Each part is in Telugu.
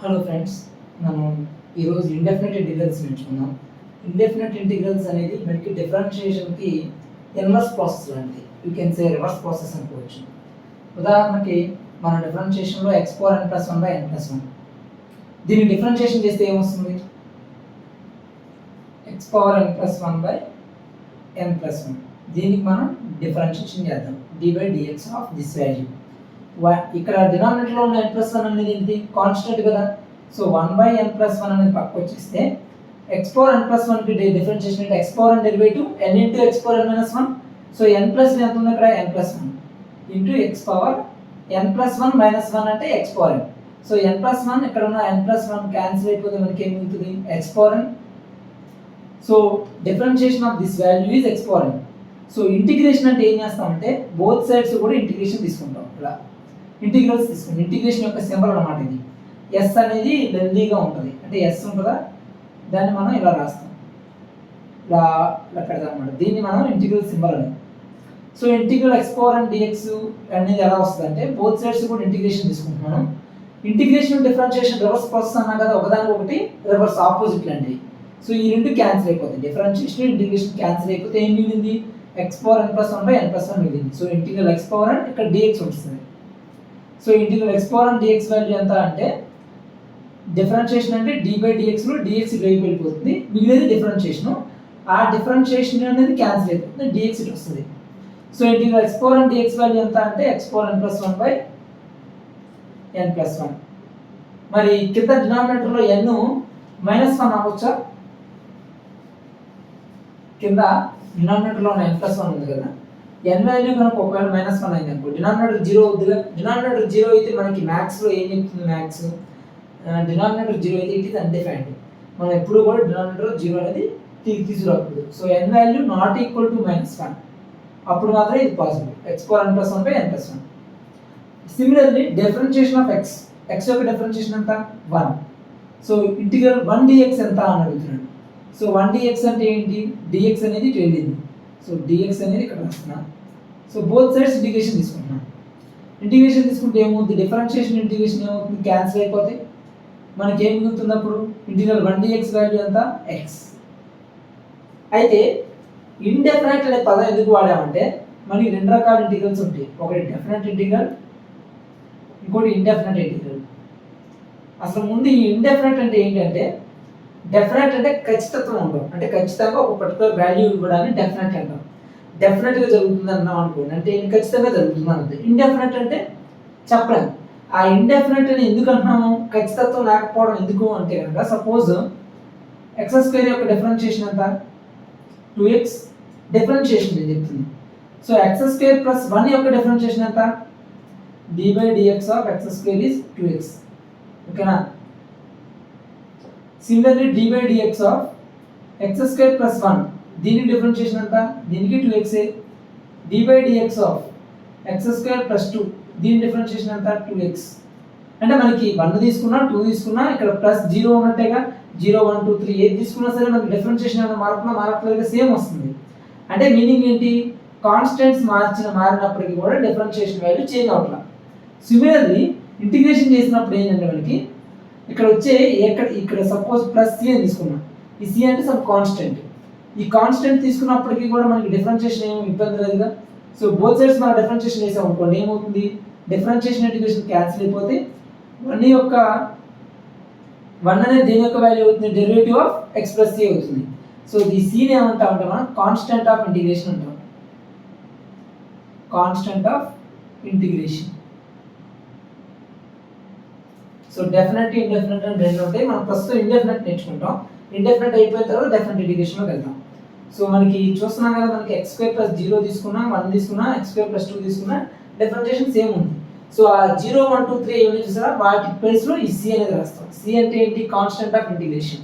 హలో ఫ్రెండ్స్, మనం ఈరోజు ఇండెఫినెట్ ఇంటిగ్రల్స్ నేర్చుకున్నాం. ఇండెఫినెట్ ఇంటిగ్రల్స్ అనేది మనకి డిఫరెన్షియేషన్కి ఇన్వర్స్ ప్రాసెస్ లాంటిది. You can say reverse process అనుకోవచ్చు. ఉదాహరణకి మన డిఫరెన్షియేషన్లో x power n plus 1 by n plus 1, దీన్ని డిఫరెన్షియేషన్ చేస్తే ఏమొస్తుంది? X power n plus 1 by n plus 1, దీనికి మనం డిఫరెన్షియేషన్ చేద్దాం. D by dx of this value. ఇక్కడ డినామినేటర్లో ఉన్న n ప్లస్ 1 అనేది ఏంటి? కాన్స్టెంట్ కదా. సో 1 బై n ప్లస్ 1 అనేది పక్కకు వచ్చేస్తే ఎక్స్ పవర్ n ప్లస్ 1 కి డిఫరెన్షియేషన్ అంటే x power n derivative n into X power n minus 1. So n plus ఎంత ఉంది ఇక్కడ? n plus 1 into X power n plus 1 minus 1 అంటే x power n. So n plus 1 ఇక్కడ ఉన్న n ప్లస్ 1 క్యాన్సిల్ అయిపోతే మనకి ఏం మిగులుతుంది? X power n. So differentiation of this value is X power n. So integration అంటే ఏం చేస్తామంటే బోత్ సైడ్స్ కూడా ఇంటిగ్రేషన్ తీసుకుంటాం. ఇలా ఇంటిగ్రల్స్ తీసుకుంటాం. ఇంటిగ్రేషన్ యొక్క సింబల్ అన్నమాట ఇది. ఎస్ అనేది లెందీగా ఉంటుంది, అంటే ఎస్ ఉంటుందా, దాన్ని మనం ఇలా రాస్తాం, ఇలా ఇలా పెడతాం అనమాట. దీన్ని మనం ఇంటిగ్రల్ సింబల్ అని. So integral x power n d x అనేది ఎలా వస్తుంది అంటే బోత్ సైడ్స్ కూడా ఇంటిగ్రేషన్ తీసుకుంటున్నాను. ఇంటిగ్రేషన్ డిఫరెన్షియేషన్ రివర్స్ ప్రాసెస్ అన్నా కదా, ఒకదానికి ఒకటి రివర్స్ ఆపోజిట్ లాంటివి. సో ఈ రెండు క్యాన్సిల్ అయిపోతాయి. డిఫరెన్షియేషన్ ఇంటిగ్రేషన్ క్యాన్సిల్ అయిపోతే ఏం మిగిలింది? X power n plus 1 by n plus 1 మిగిలింది. So integral x power n ఇక్కడ డిఎక్స్ వస్తుంది. So integral x power n d x value ఎంత అంటే డిఫరెన్షియేషన్ అంటే డి బై డిఎక్స్లో డిఎక్స్ ఇటువైపు వెళ్ళిపోతుంది, మిగిలినది డిఫరెన్షియేషన్. ఆ డిఫరెన్షియేషన్ అనేది క్యాన్సిల్ అయిపోతుంది, డిఎక్స్ ఇటు వస్తుంది. So integral x power n d x value ఎంత అంటే x power n plus 1 by n plus 1. మరి కింద డినామినేటర్లో n మైనస్ 1 అవ్వచ్చా? కింద డినామినేటర్లో ఉన్న n ప్లస్ 1 ఉంది కదా, n వాల్యూ కనుక ఒకవేళ మైనస్ 1 అయింది అనుకో, డినామినేటర్ 0 అవుతుందిగా. డినామినేటర్ 0 అయితే మనకి మ్యాథ్స్లో ఏం చెప్తుంది? మ్యాథ్స్ డినామినేటర్ 0 అయితే ఇట్ ఈస్ అన్డిఫైన్డ్. మనం ఎప్పుడు కూడా డినామినేటర్ 0 అనేది తీసుకురాకూడదు. So n value not equal to minus 1, అప్పుడు మాత్రమే ఇది possible. X power n plus 1 by n plus 1. Similarly differentiation of x, x యొక్క డిఫరెన్షియేషన్ ఎంత? 1. సో ఇంటిగ్రల్ 1 dx ఎంత అని అడుగుతున్నాడు. సో 1 dx అంటే ఏంటి? dx అనేది ఇటు వెళ్ళింది. సో dx అనేది ఇక్కడ వస్తున్నా. సో బోత్ సైడ్స్ ఇంటిగ్రేషన్ తీసుకుంటున్నాం. ఇంటిగ్రేషన్ తీసుకుంటే ఏమవుతుంది? డిఫరెన్షియేషన్ ఇంటిగ్రేషన్ ఏమవుతుంది? క్యాన్సిల్ అయిపోతే మనకి ఏం మిగులుతుంది అప్పుడు? ఇంటిగ్రల్ 1 dx వాల్యూ ఎంత? x. అయితే ఇండెఫినెట్ అనే పదం ఎందుకు వాడామంటే మనకి రెండు రకాల ఇంటిగ్రల్స్ ఉంటాయి. ఒకటి డెఫినెట్ ఇంటిగ్రల్, ఇంకోటి ఇండెఫినెట్ ఇంటిగ్రల్. అసలు ముందు ఈ ఇండెఫినెట్ అంటే ఏంటంటే, డెఫినెట్ అంటే ఖచ్చితత్వం ఉండవు, అంటే ఖచ్చితంగా ఒక పర్టికులర్ వాల్యూ ఇవ్వడానికి డెఫినెట్ అంటాం. డెఫినెట్గా జరుగుతుంది అన్నాం అనుకోండి, అంటే ఖచ్చితంగా జరుగుతుంది అంతే. ఇండెఫినెట్ అంటే చెప్పలేము. ఆ ఇండెఫినెట్ అని ఎందుకు అంటున్నాము? ఖచ్చితత్వం లేకపోవడం ఎందుకు అంటే కనుక, సపోజ్ ఎక్స్ స్క్వేర్ యొక్క డిఫరెన్షియేషన్ ఎంత? 2x. డిఫరెన్షియేషన్ నేను చెప్తుంది. సో ఎక్స్ స్క్వేర్ ప్లస్ 1 యొక్క డిఫరెన్షియేషన్ ఎంత? D by dx of x square is 2x. ఓకేనా? Similarly d by dx of x square plus 1, దీనికి డిఫరెన్షియేషన్ ఎంత? దీనికి 2x. D by dx of x square plus 2, దీని డిఫరెన్షియేషన్ ఎంత? 2x. అంటే మనకి 1 తీసుకున్నా 2 తీసుకున్నా ఇక్కడ ప్లస్ 0 ఉన్నట్టేగా. 0 1 2 3 ఏది తీసుకున్నా సరే మనకి డిఫరెన్షియేషన్ అనేది మారట్లేదు, సేమ్ వస్తుంది. అంటే మీనింగ్ ఏంటి? కాన్స్టెంట్స్ మారినప్పటికీ కూడా డిఫరెన్షియేషన్ వాల్యూ చేంజ్ అవ్వట్లేదు. సిమిలర్లీ ఇంటిగ్రేషన్ చేసినప్పుడు ఏంటంటే మనకి ఇక్కడ వచ్చే ఇక్కడ సపోజ్ ప్లస్ సి అని తీసుకున్నాం. ఈ సి అంటే సమ్ కాన్స్టెంట్. ఈ కాన్స్టెంట్ తీసుకున్నప్పటికీ కూడా మనకి డిఫరెన్షియేషన్ ఏమి ఇబ్బంది లేదుగా. సో బోత్ సైడ్స్ మనం డిఫరెన్షియేషన్ చేసాం అనుకోండి, ఏమవుతుంది? డిఫరెన్షియేషన్ ఇంటిగ్రేషన్ క్యాన్సిల్ అయిపోతే 1 అనేది దేని యొక్క వాల్యూ అవుతుంది? Derivative of x plus c అవుతుంది. సో ఈ సీని ఏమంటామంటే మనం కాన్స్టెంట్ ఆఫ్ ఇంటిగ్రేషన్ అంటాం. Constant of integration. So definite indefinite అని రెండు ఉంటాయి. మనం ప్రస్తుతం ఇండెఫినెట్ నేర్చుకుంటాం. ఇండెఫినెట్ అయిపోయిన తర్వాత డెఫినెట్ ఇంటిగ్రేషన్లోకి వెళ్తాం. సో మనకి చూస్తున్నాం కదా, మనకి ఎక్స్ స్క్వేర్ ప్లస్ 0 తీసుకున్నా, 1 తీసుకున్నా, ఎక్స్ స్క్వేర్ ప్లస్ 2 తీసుకున్నా డిఫరెన్షియేషన్ సేమ్ ఉంది. సో ఆ 0 1 2 3 ఏమైనా చూసారా, వాటి ప్లేస్లో ఈ సి అనేది రాస్తాం. సి అంటే ఏంటి? Constant of integration.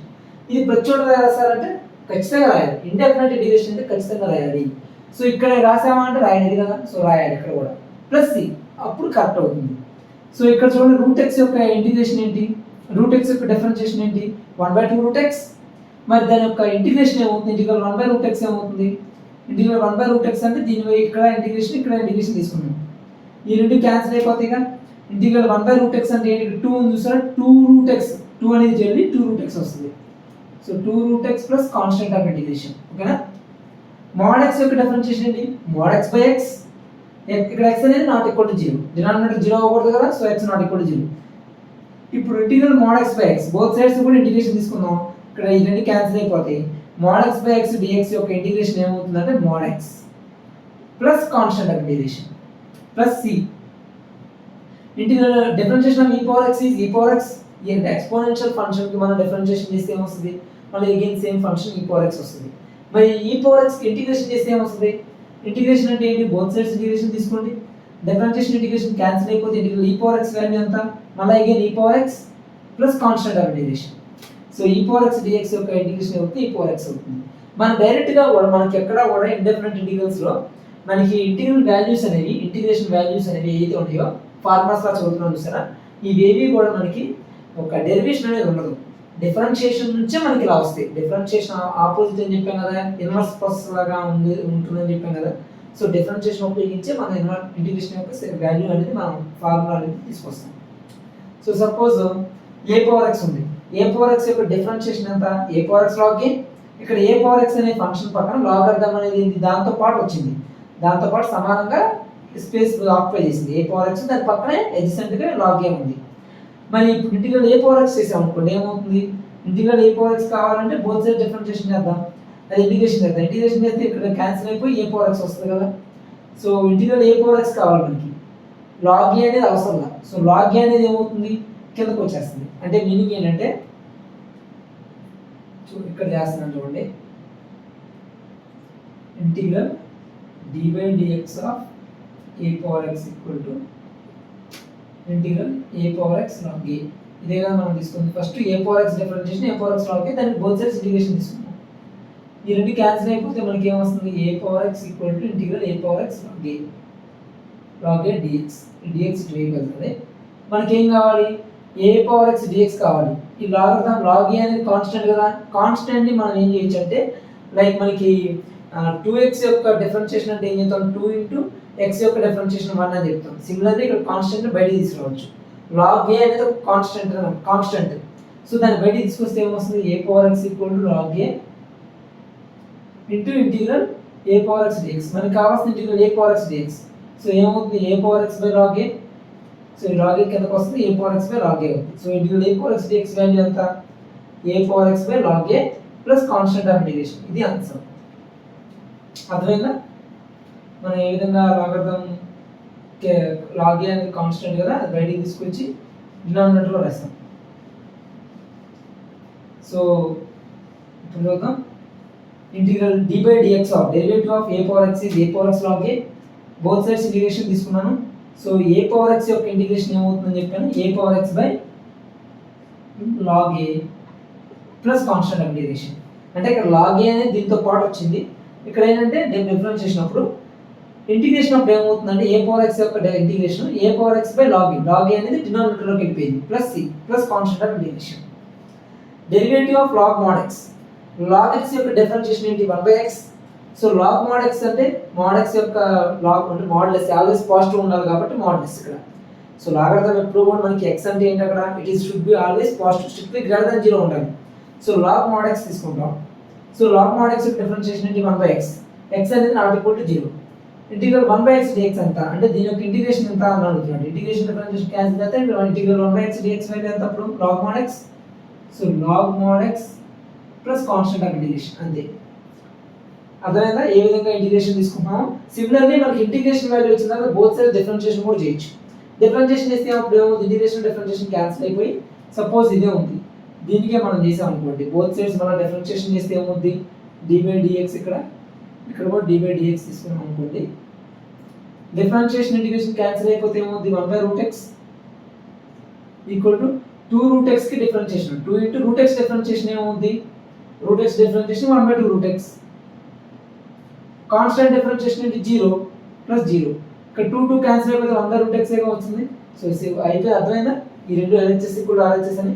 ఇది ప్రతి చోట రాస్తారంటే ఖచ్చితంగా రాయాలి. ఇండెఫినెట్ ఇంటిగ్రేషన్ అంటే ఖచ్చితంగా రాయాలి. సో ఇక్కడ రాసామా అంటే రాయలేదు కదా, సో రాయాలి ఇక్కడ కూడా ప్లస్ సి, అప్పుడు కరెక్ట్ అవుతుంది. సో ఇక్కడ చూడండి, రూట్ ఎక్స్ యొక్క ఇంటిగ్రేషన్ ఏంటి? రూట్ ఎక్స్ యొక్క డిఫరెన్షియేషన్ ఏంటి? 1/2 రూట్ ఎక్స్. మరి దాని యొక్క ఇంటిగ్రేషన్ ఏమవుతుంది? ఇంటిగ్రల్ 1 రూట్ ఎక్స్ ఏమవుతుంది? ఇంటిగ్రల్ 1 రూట్ ఎక్స్ అంటే దీని ఇక్కడ ఇంటిగ్రేషన్, ఇక్కడ ఇంటిగ్రేషన్ తీసుకున్నాం. ఈ రెండు క్యాన్సిల్ అయిపోతాయిగా. ఇంటిగ్రల్ 1/√x అంటే ఏంటి? 2 ఉంది చూసారా, 2√x, 2 అనేది చెల్లి 2√x వస్తుంది. So 2√x plus constant of integration. ఓకేనా? mod x యొక్క డిఫరెన్షియేషన్ ఏంటి? mod x by x. ఇక్కడ x అనేది నాట్ ఈక్వల్ టు 0, డినామినేటర్ 0 అవ్వకూడదు కదా, so x not equal to 0. ఇప్పుడు integral mod x by x, both sides కూడా ఇంటిగ్రేషన్ తీసుకుందాం. ఇక్కడ ఈ రెండు క్యాన్సిల్ అయిపోతాయి. mod x by x dx యొక్క ఇంటిగ్రేషన్ ఏమవుతుందంటే mod x plus constant of integration plus c. Integral differentiation of e power x is e power x. ఈ ఎక్స్పోనెన్షియల్ ఫంక్షన్ కి మనం డిఫరెన్షియేషన్ చేస్తే ఏమొస్తుంది? మళ్ళీ again same function e power x వస్తుంది. మరి e పవర్ x కి ఇంటిగ్రేషన్ చేస్తే ఏమొస్తుంది? ఇంటిగ్రేషన్ అంటే ఏంటి? బోత్ సైడ్స్ ఇంటిగ్రేషన్ తీసుకోండి. డిఫరెన్షియేషన్ ఇంటిగ్రేషన్ క్యాన్సిల్ అయిపోతే integral e power x value ఎంత? మళ్ళీ again e power x plus constant of integration. So e power x dx యొక్క ఇంటిగ్రేషన్ అవుతుంది e పవర్ x అవుతుంది. మనం డైరెక్ట్ గా మనకి ఎక్కడ కూడా ఇండిఫరెంట్ ఇంటిగ్రల్స్ లో మనకి ఇంటిగ్రల్ వాల్యూస్ అనేవి, ఇంటిగ్రేషన్ వాల్యూస్ అనేవి ఏదైతే ఉన్నాయో ఫార్ములాస్ లా చదువుతున్నాం చూసారా, ఇవేవి కూడా మనకి ఒక డెరివేషన్ అనేది ఉండదు. డిఫరెన్షియేషన్ నుంచే మనకి ఇలా వస్తాయి. డిఫరెన్షియేషన్ ఆపోజిట్ అని చెప్పాం కదా, ఇన్వర్స్ ప్రాసెస్ లాగా ఉంటుందని చెప్పాం కదా. సో డిఫరెన్షియేషన్ ఉపయోగించే మన ఇంటిగ్రేషన్ యొక్క వాల్యూ అనేది మనం ఫార్ములా అనేది తీసుకొస్తాం. సో సపోజ్ ఏ పవర్ x ఉంది. ఏ పవర్ x యొక్క డిఫరెన్షియేషన్ ఎంత? A power x log a. ఇక్కడ ఏ పవర్ x అనే ఫంక్షన్ పక్కన లాగరిథం అనేది దాంతో పాటు వచ్చింది, దాంతో పాటు సమానంగా స్పేస్ ఆక్యుపై చేసింది. ఏ పవర్ x దాని పక్కనే అడ్జసెంట్ గా log a ఉంది. మరి ఇప్పుడు ఇంటిగ్రల్ ఏ పవర్ x చేసాం అనుకోండి, ఏమవుతుంది? ఇంటిగ్రల్ ఏ పవర్ x కావాలంటే బోత్ సైడ్ డిఫరెన్షియేషన్ చేద్దాం, అది ఇంటిగ్రేషన్ చేద్దాం. ఇంటిగ్రేషన్ చేస్తే ఇక్కడ క్యాన్సిల్ అయిపోయి ఏ పవర్ x వస్తుంది కదా. So integral a power x కావాలి మనకి, log a అనేది అవసరం లేదు. సో log a అనేది ఏమవుతుంది? కిందకు వచ్చేస్తుంది. అంటే మీనింగ్ ఏంటంటే ఇక్కడ చేస్తున్నాను చూడండి, integral d/dx of a power x equal to integral a power x log a. ఇదే కదా మనం తీసుకుంది. First a power x differentiation, a power x log a, దానికి బోత్ సైడ్స్ ఇంటిగ్రేషన్ తీసుకున్నాం. ఈ రెండు క్యాన్సిల్ అయిపోతే మనకి ఏమొస్తుంది? A power x equal to integral a power x log a dx. dx ఇటు వైపు వెళ్తుంది. మనకి ఏం కావాలి? ఏ పవర్ x dx కావాలి. ఈ లాగరిథం log a అనేది కాన్స్టెంట్ కదా, కాన్స్టెంట్ ని మనం ఏం చేయొచ్చు అంటే లైక్ మనకి 2x యొక్క డిఫరెన్షియేషన్ అంటే ఏం చేద్దాం? 2 ఇంటూ x యొక్క డిఫరెన్షియేషన్ 1 అని చెప్తాం. సిమిలర్లీ ఇక్కడ కాన్స్టెంట్ బయటికి తీసుకురావచ్చు. log a అనేది ఒక కాన్స్టెంట్. సో దాన్ని బయటికి తీసుకొస్తే ఏమొస్తుంది? A power x equal to log a into integral a power x dx. మనకి కావాల్సిన integral a power x dx. So ఏమవుతుంది? A power x by log a. So ఈ log a కిందకి వస్తుంది, a power x by log a అవుతుంది. So integral a power x dx value ఎంత? A power x by log a plus constant of integration. ఇది ఆన్సర్. అర్థమైందా? మనం ఏ విధంగా లాగరిథం log a అనేది కాన్స్టెంట్ కదా, అది బయటికి తీసుకొచ్చి డినామినేటర్ లో రాస్తాం. సో ఇప్పుడు చూద్దాం. Integral d/dx of derivative of a power x is a power x log a. Both sides integration తీసుకున్నాను. సో ఏ పవర్ x యొక్క ఇంటిగ్రేషన్ ఏమవుతుందని చెప్పాను? A power x by log a plus constant of integration. అంటే ఇక్కడ log a అనేది దీంతో పాటు వచ్చింది. ఇక్కడ ఏంటంటే డిఫరెన్షియేషన్ అప్పుడు ఇంటిగ్రేషన్ అప్పుడు ఏమవుతుందంటే ఏ పవర్ x యొక్క integration A power x by log a. log a అనేది డినామినేటర్ లోకి వెళ్ళిపోయింది, plus c plus constant of integration. Derivative of log mod x. log x యొక్క డిఫరెన్షియేషన్ ఏంటి? 1/x. So log mod x అంటే mod x యొక్క log అంటే మాడ్యులస్ ఆల్వేస్ పాజిటివ్ ఉండాలి కాబట్టి మాడ్యులస్ ఇక్కడ. సో లాగరిథం ఎప్పుడు కూడా మనకి x అంటే ఏంటి అక్కడ? It is should be always positive, strictly greater than 0 ఉండాలి. సో log mod x తీసుకుంటాం. సో log mod x యొక్క డిఫరెన్షియేషన్ ఏంటి? 1/x. x అనేది not equal to 0. Integral 1/x dx ఎంత అంటే దీని యొక్క ఇంటిగ్రేషన్ ఎంత అని అడుగుతున్నాడు. ఇంటిగ్రేషన్ డిఫరెన్షియేషన్ క్యాన్సిల్ అయితే ఇంటిగ్రల్ 1/x dx వాల్యూ ఎంత అప్పుడు? log mod x. So log mod x plus constant of integration అంతే. అర్థమైందా ఏ విధంగా ఇంటిగ్రేషన్ తీసుకుంటామో? సిమిలర్లీ మనకి ఇంటిగ్రేషన్ వాల్యూ వచ్చిన తర్వాత బోత్ సైడ్ డిఫరెన్షియేషన్ కూడా చేయొచ్చు. డిఫరెన్షియేషన్ చేస్తే అప్పుడు ఏమవుతుంది? ఇంటిగ్రేషన్ డిఫరెన్షియేషన్ క్యాన్సిల్ అయిపోయి సపోజ్ ఇదే ఉంది, దీనికే మనం చేసాం అనుకోండి, బోత్ సైడ్స్ మనం డిఫరెన్షియేషన్ చేస్తే ఏమవుతుంది? d/dx ఇక్కడ కూడా d/dx తీసుకున్నాం అనుకోండి. డిఫరెన్షియేషన్ ఇంటిగ్రేషన్ క్యాన్సిల్ అయిపోతే ఏమవుతుంది? 1/√x ఈక్వల్ టు 2√x కి డిఫరెన్షియేషన్ 2 ఇంటూ √x డిఫరెన్షియేషన్ ఏమవుతుంది? √x differentiation 1/2√x. Constant differentiation ఏంటి? 0 ప్లస్ 0. ఇక్కడ 2 క్యాన్సిల్ అయిపోతే 1/√x గా వచ్చింది. సో అయితే అర్థమైందా? ఈ రెండు LHS కూడా RHS అని.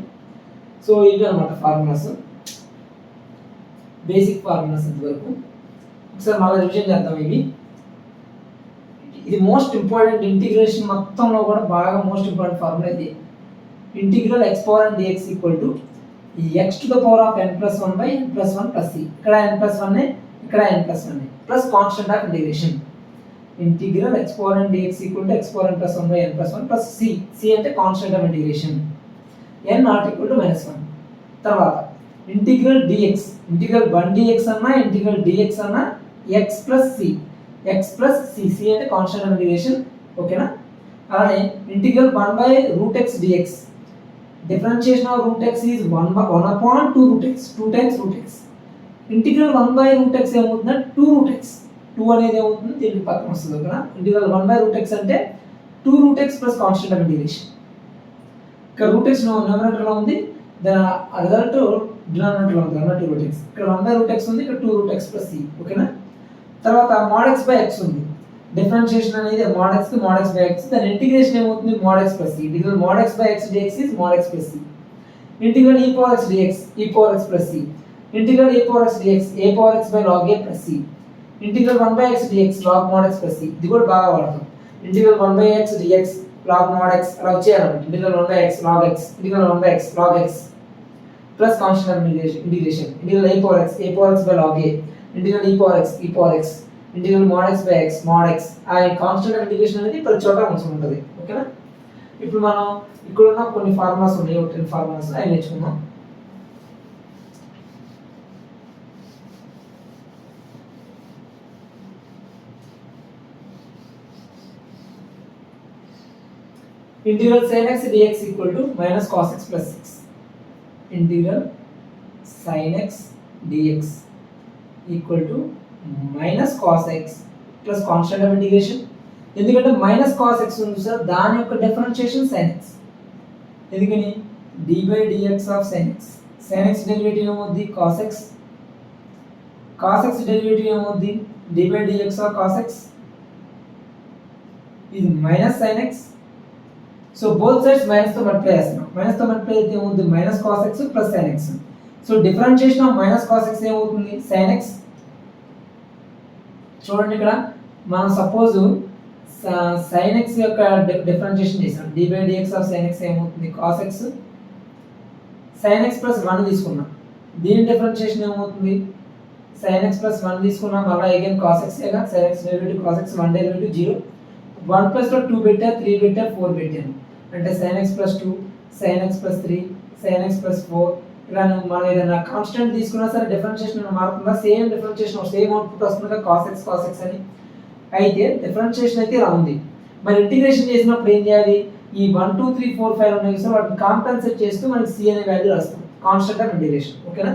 సో ఇవి అన్నమాట ఫార్ములాస్, బేసిక్ ఫార్ములాస్ ఇంతవరకు. ఒకసారి మళ్ళీ రివిజన్ చేద్దాం. ఇవి ఇది మోస్ట్ ఇంపార్టెంట్ ఇంటిగ్రేషన్ మొత్తంలో కూడా బాగా మోస్ట్ ఇంపార్టెంట్ ఫార్ములా ఇది. Integral x power n dx equal to x to the power of n plus 1 by n plus 1 plus c. ఇక్కడ n ప్లస్ 1 ఇక్కడ n plus 1 plus constant of integration. Integral x power n dx equal to x power n plus 1 by n plus 1 plus c. c అంటే constant of integration. n not equal to -1. తర్వాత ఇంటిగ్రల్ dx, ఇంటిగ్రల్ 1 dx అన్నా ఇంటిగ్రల్ dx అన్నా x plus c. x plus c. c అంటే కాన్స్టెంట్ ఆఫ్ ఇంటిగ్రేషన్. ఓకేనా? అలానే integral 1 by root x dx, differentiation of root x is 1 upon 2 root x, 2 times root x. Integral 1 by root x ఏమవుతుందంటే 2 రూట్ x. 2 అనేది ఏమవుతుంది దీనికి పక్కన వస్తుంది. ఓకేనా? ఇంటిగ్రల్ 1 బై రూట్ x అంటే 2 root x plus constant of integration. ఇక్కడ రూట్ x న్యూమరేటర్ లో ఉంది, దాని రిజల్ట్ డినామినేటర్ లో ఉంది అన్నట్టు రూట్ x. ఇక్కడ 1 బై రూట్ x ఉంది, ఇక్కడ 2 రూట్ x ప్లస్ c. ఓకేనా? తర్వాత mod x బై x ఉంది. డిఫరెన్షియేషన్ అనేది mod x కి mod x బై x, దాని ఇంటిగ్రేషన్ ఏమవుతుంది mod x plus c. Integral mod x by x dx is mod x plus c. Integral e power x dx e power x plus c. Integral e power x dx a power x by log a plus c. Integral 1 by x dx log mod x plus c. ఇది కూడా బాగా వాడతాం. Integral 1 by x dx log mod x అలా వచ్చేయాలన్నమాట. Integral 1 by x log x, integral 1 by x log x plus constant of integration. Integral a power x by log a, integral e power x integral mod x by x mod x. ఆ కాన్స్టెంట్ ఆఫ్ ఇంటిగ్రేషన్ అనేది ప్రతి చోట అవసరం ఉంటుంది. ఓకేనా? ఇప్పుడు మనం ఇక్కడ ఉన్న కొన్ని ఫార్ములాస్ ఉన్నాయి, 10 ఫార్ములాస్ అవి నేర్చుకుందాం. Integral sin x dx equal to minus cos x plus 6. Integral sin x dx equal to minus cos x plus constant of integration. ఎందుకంటే మైనస్ cos x ఉంది సార్, దాని యొక్క డిఫరెన్షియేషన్ sin x. ఎందుకని d by dx of sin x. sin x derivative ఏమవుద్ది cos x. cos x derivative ఏమవుద్ది d by dx of cos x. ఇది minus sin x. So both sides minus తో మల్టిప్లై చేస్తున్నాం. మైనస్ తో మల్టిప్లై అయితే ఏమవుద్ది minus cos x plus sin x. So differentiation of minus cos x ఏమవుతుంది sin x. చూడండి ఇక్కడ మనం సపోజ్ sin x యొక్క డిఫరెన్షియేషన్ చేసాం. d by dx of sin x ఏమవుతుంది cos x. sin x plus 1 తీసుకున్నాం, దీని డిఫరెన్షియేషన్ ఏమవుతుంది sin x ప్లస్ 1 తీసుకున్నాం, మళ్ళీ అగైన్ cos x ఏగా. sin x derivative cos x 1 derivative 0. 1 plus లో 2 పెట్టా, 3 పెట్టా, 4 పెట్టాను అంటే sin x plus 2 sin x plus 3 sin x plus 4. ఇలా మనం ఏదైనా కాన్స్టెంట్ తీసుకున్నా సరే డిఫరెన్షియేషన్ మారుతుందా, సేమ్ డిఫరెన్షియేషన్ సేమ్ అవుట్పుట్ వస్తుంది cos x అని. అయితే డిఫరెన్షియేషన్ అయితే ఇలా ఉంది. మరి ఇంటిగ్రేషన్ చేసినప్పుడు ఏం చేయాలి, ఈ 1 2 3 4 5 ఉన్నాయి సార్, వాటిని కాంపెన్సేట్ చేస్తూ మనకి c అనే వాల్యూ రాస్తాం, కాన్స్టెంట్ ఆఫ్ ఇంటిగ్రేషన్. ఓకేనా?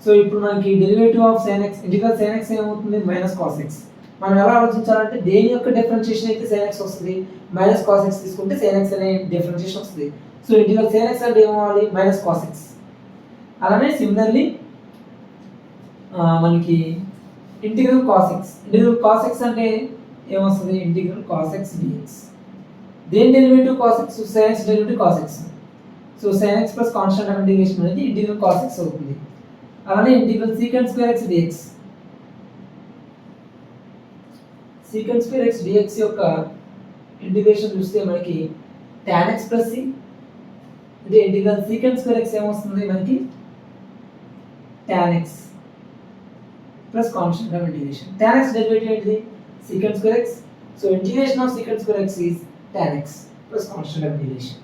సో ఇప్పుడు మనకి derivative of sin x, integral sin x ఏమవుతుంది మైనస్ cos x. మనం ఎలా ఆలోచించాలంటే దేని యొక్క డిఫరెన్షియేషన్ అయితే sin x వస్తుంది, మైనస్ cos x తీసుకుంటే sin x అనే డిఫరెన్షియేషన్ వస్తుంది. సో ఇంటిగ్రల్ sin x అంటే ఏమవ్వాలి మైనస్ cos x. అలానే సిమిలర్లీ మనకి integral cos x. Integral cos x అంటే ఏమొస్తుంది ఇంటిగ్రల్ cos x dx. దేని derivative cos x, sin x derivative cos x. So sin x plus constant of integration అనేది ఇంటిగ్రల్ cos x అవుతుంది. అలానే integral secant square x dx. secant square x dx యొక్క ఇంటిగ్రేషన్ చూస్తే మనకి tan x ప్లస్ c. అంటే ఇంటిగ్రల్ secant square x ఏమొస్తుంది మనకి tan x plus constant of integration. tan x derivative ఏంటిది secant square x. So integration of secant square x is tan x plus constant of integration.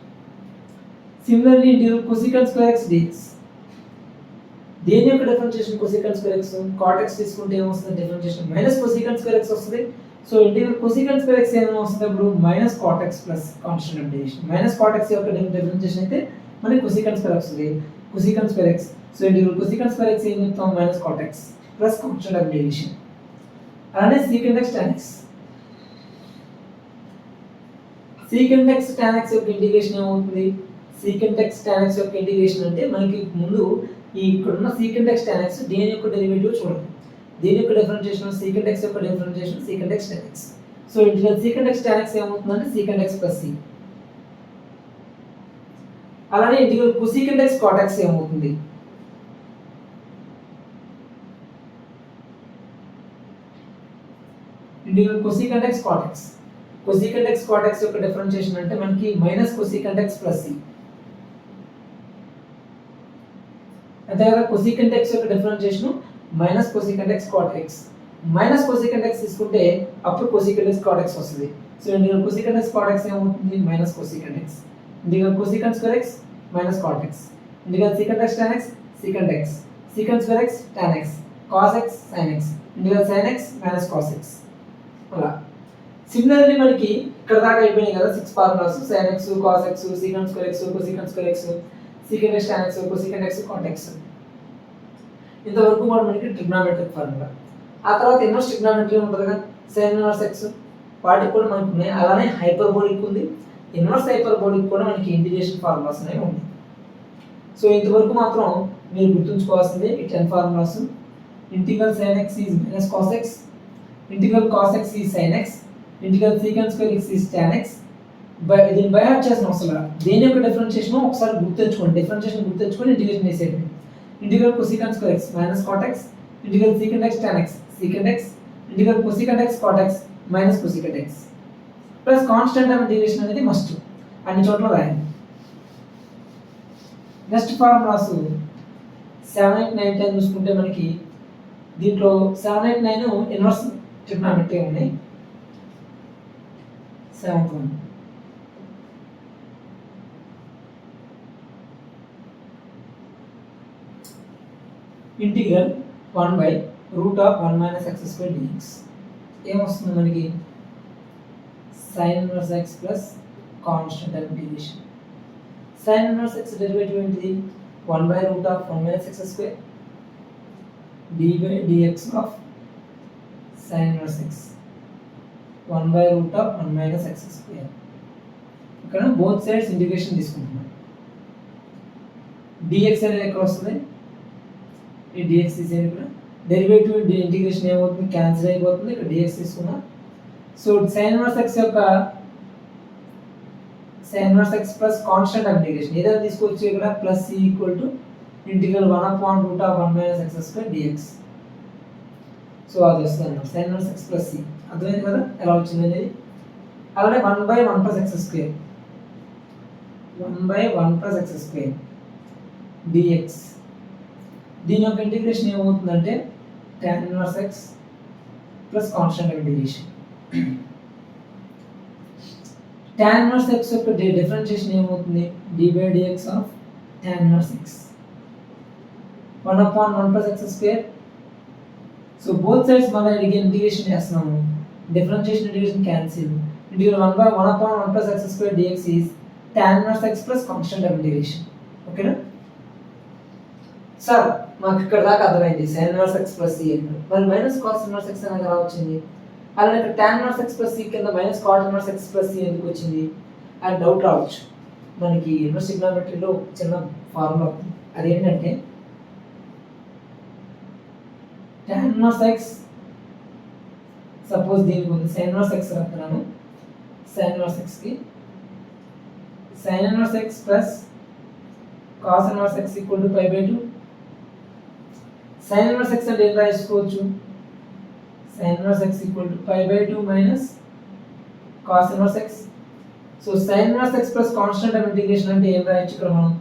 Similarly integral cosecant square x dx. దేని యొక్క differentiation cosecant square x, cot x తీసుకుంటే ఏమొస్తుంది differentiation minus cosecant square x వస్తుంది. So integral cosecant square x ఏమొస్తుంది అప్పుడు minus cot x plus constant of integration. Minus cot x యొక్క డిఫరెన్షియేషన్ అయితే మనకి cosecant square x వస్తుంది, cosecant square x. So integral cosecant square x ఏం చెప్తాం minus cot x plus constant of integration. అలానే secant x tan x. secant x tan x యొక్క ఇంటిగ్రేషన్ ఏమవుతుంది, secant x tan x యొక్క ఇంటిగ్రేషన్ అంటే మనకి ముందు ఈ ఇక్కడ ఉన్న secant x tan x దేని యొక్క డెరివేటివ్ చూడండి. దీని యొక్క డిఫరెన్షియేషన్ secant x యొక్క differentiation secant x tan x. So integral secant x tan x ఏమవుతుందంటే secant x ప్లస్ c. అలానే integral cosecant x cot x ఏమవుతుంది integral cosecant x cot x. cosecant x cot x యొక్క డిఫరెన్షియేషన్ అంటే మనకి minus cosecant x plus c. అంతే కదా, cosecant x యొక్క differentiation minus cosecant x cot x. Minus cosecant x తీసుకుంటే అప్పుడు cosecant x cot x వస్తుంది. So integral cosecant x cot x ఏమవుతుంది, minus cosecant x. Integral cosecant square x minus cot x. Integral secant x tan x secant x. secant square x tan x. cos x sin x. Integral sin x minus cos x. అలా సిమిలర్లీ మనకి ఇక్కడ దాకా అయిపోయినాయి కదా 6 formulas, sin x cos x secant square x cosecant square x secant x tan x cosecant x cot x. ఇంతవరకు మనకి ట్రిగ్నోమెట్రిక్ ఫార్ములా. ఆ తర్వాత ఇన్వర్స్ ట్రిగ్నోమెట్రీ ఉంటుంది కదా, sin ఇన్వర్స్ x, వాటికి కూడా మనకు ఉన్నాయి. అలానే హైపర్బోలిక్ ఉంది, ఇన్వర్స్ హైపర్బోలిక్ కూడా మనకి ఇంటిగ్రేషన్ ఫార్ములాస్ అనేవి ఉన్నాయి. సో ఇంతవరకు మాత్రం మీరు గుర్తుంచుకోవాల్సింది ఈ 10 formulas. Integral sin x is minus cos x, integral cos x is sin x, integral secant square x is tan x. దీన్ని బై హార్ట్ చేసిన అవసరం లేదు. దేని యొక్క డిఫరెన్షియేషన్ ఒకసారి గుర్తుంచుకోండి, డిఫరెన్షియేషన్ గుర్తుంచుకొని ఇంటిగ్రేషన్ చేసేయండి. Integral cosecant square x minus cot x, integral secant x tan x secant x, integral cosecant x cot x minus cosecant x. Plus constant of integration అనేది మస్ట్ అన్ని చోట్ల రాయండి. నెక్స్ట్ ఫార్ములాస్ 7, 8, 9, 10 చూసుకుంటే మనకి దీంట్లో 7, 8, 9 ఇన్వర్స్ ట్రిగ్నోమెట్రీ ఉన్నాయి. 7th one integral 1/√1 - x² dx ఏమొస్తుంది మనకి, sin inverse x plus constant of integration. sin inverse x derivative ఏంటిది, 1/√1 - x² d/dx of sin inverse x 1/√1 - x². ఇక్కడ బోత్ సైడ్స్ ఇంటిగ్రేషన్ తీసుకుంటున్నాం. dx అనేది ఎక్కడ వస్తుంది, ఈ dx తీసేది ఇక్కడ డెరివేటివ్ ఇంటిగ్రేషన్ ఏమవుతుంది, క్యాన్సిల్ అయిపోతుంది. ఇక్కడ dx తీసుకున్నా. సో sin ఇన్వర్స్ x యొక్క sin inverse x plus constant of integration ఏదైనా తీసుకోవచ్చు. ఇక్కడ plus c equal to integral 1/√1 - x² dx. So అది వస్తుంది sin inverse x plus c. అర్థమైంది కదా ఎలా వచ్చింది అనేది. అలానే 1/1 + x², 1/1 + x² dx. దీని యొక్క ఇంటిగ్రేషన్ ఏమవుతుందంటే tan inverse x plus constant of integration. tan inverse x యొక్క డిఫరెన్షియేషన్ ఏమవుతుంది, d/dx of tan inverse x 1/1 + x². So both sides మళ్ళీ అడిగే ఇంటిగ్రేషన్ చేస్తున్నాము. Differentiation integration cancel. Integral 1/1 + x² dx is tan inverse x plus constant of integration. ఓకేనా సార్, మాకు ఇక్కడ దాకా అర్థమైంది sin inverse x plus c. మరి మైనస్ cos ఇన్వర్స్ x అనేది ఎలా వచ్చింది, అలానే ఇక్కడ tan inverse x plus c కింద minus cot inverse x plus c ఎందుకు వచ్చింది అని డౌట్ రావచ్చు. మనకి ఇన్వర్స్ ట్రిగ్నోమెట్రీలో చిన్న ఫార్ములా అదేంటంటే tan ఇన్వర్స్ x, సపోజ్ దీనికి ఉంది sin ఇన్వర్స్ x రాస్తున్నాను. sin ఇన్వర్స్ x కి sin inverse x plus cos inverse x equal to π/2. sin inverse x అంటే ఏం రాసుకోవచ్చు, sin inverse x equal to π/2 minus cos inverse x. So sin inverse x plus constant of integration అంటే ఏం రాయొచ్చు ఇక్కడ మనం,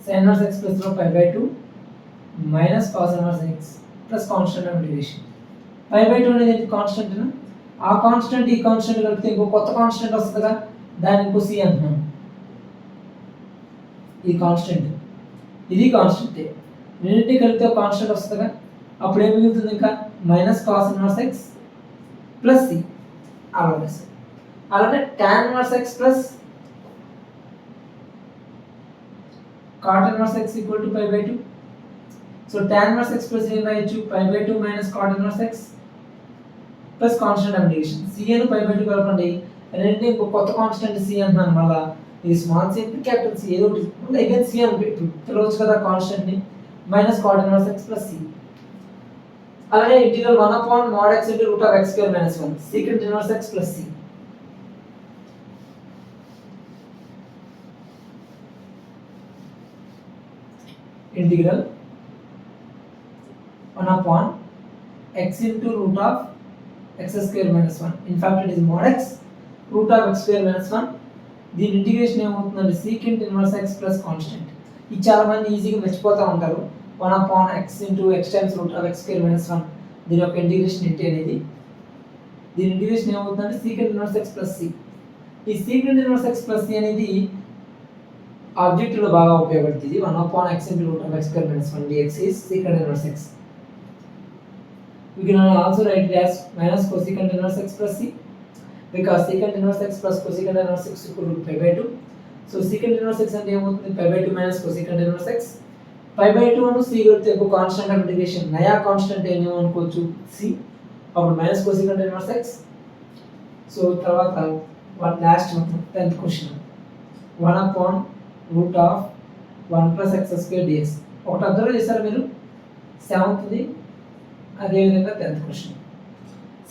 sin inverse x plus π/2 minus cos inverse x plus constant of integration. π/2 అనేది కాన్స్టెంట్, ఆ కాన్స్టెంట్ ఈ కాన్స్టెంట్ కలిపితే ఇంకో కొత్త కాన్స్టెంట్ వస్తుంది కదా, దాన్ని ఇంకో c అంటున్నాం. ఇది కాన్స్టెంట్, ఇది కాన్స్టెంట్, రెండింటిని కలిపితే ఒక కాన్స్టెంట్ వస్తుంది కదా, అప్పుడు ఏం మిగులుతుంది ఇంకా minus cos inverse x plus c. అలానే tan inverse x plus cot inverse x equal to π/2. So tan inverse x plus ఏం రాయొచ్చు, π/2 minus cot inverse x plus constant of integration. c ని π/2 కలపండి, రెండింటిని ఇంకో కొత్త కాన్స్టెంట్ c అంటున్నాను. మళ్ళీ ఇది స్మాల్ c క్యాపిటల్ c ఏదో ఒకటి అగైన్ c అని పిలవచ్చు కదా కాన్స్టెంట్ ని, minus cot inverse x plus c. అలానే integral 1/mod x * (x² - 1) secant inverse x plus c. Integral 1 upon x into root of x square minus 1. In fact, it is mod x root of x square minus 1. దీని ఇంటిగ్రేషన్ ఏమవుతుందంటే secant inverse x plus constant. ఇది చాలా మంది ఈజీగా మర్చిపోతూ ఉంటారు. 1 upon x into x times root of x square minus 1. దీని యొక్క ఇంటిగ్రేషన్ ఏంటి అనేది, దీని ఇంటిగ్రేషన్ ఏమవుతుందంటే secant inverse x plus C. ఈ secant inverse x plus C అనేది ఆబ్జెక్టివ్లో బాగా ఉపయోగపడుతుంది. 1 upon x into root of x square minus 1 dx is secant inverse x. We can also write it as minus cosecant inverse x plus c, because secant inverse x plus cosecant inverse x equal to pi by 2. So secant inverse x అంటే ఏమవుతుంది, pi by 2 minus cosecant inverse x. pi by 2 Anu c కొడితే ఒక కాన్స్టెంట్ ఆఫ్ ఇంటిగ్రేషన్, నయా కాన్స్టెంట్ ఏమో అనుకోవచ్చు c, అప్పుడు minus cosecant inverse x. So తర్వాత last 10th question 1 upon root of 1 plus x square dx. ఒకటి అబ్జర్వ్ చేశారు మీరు, 7th అదేవిధంగా 10th క్వశ్చన్.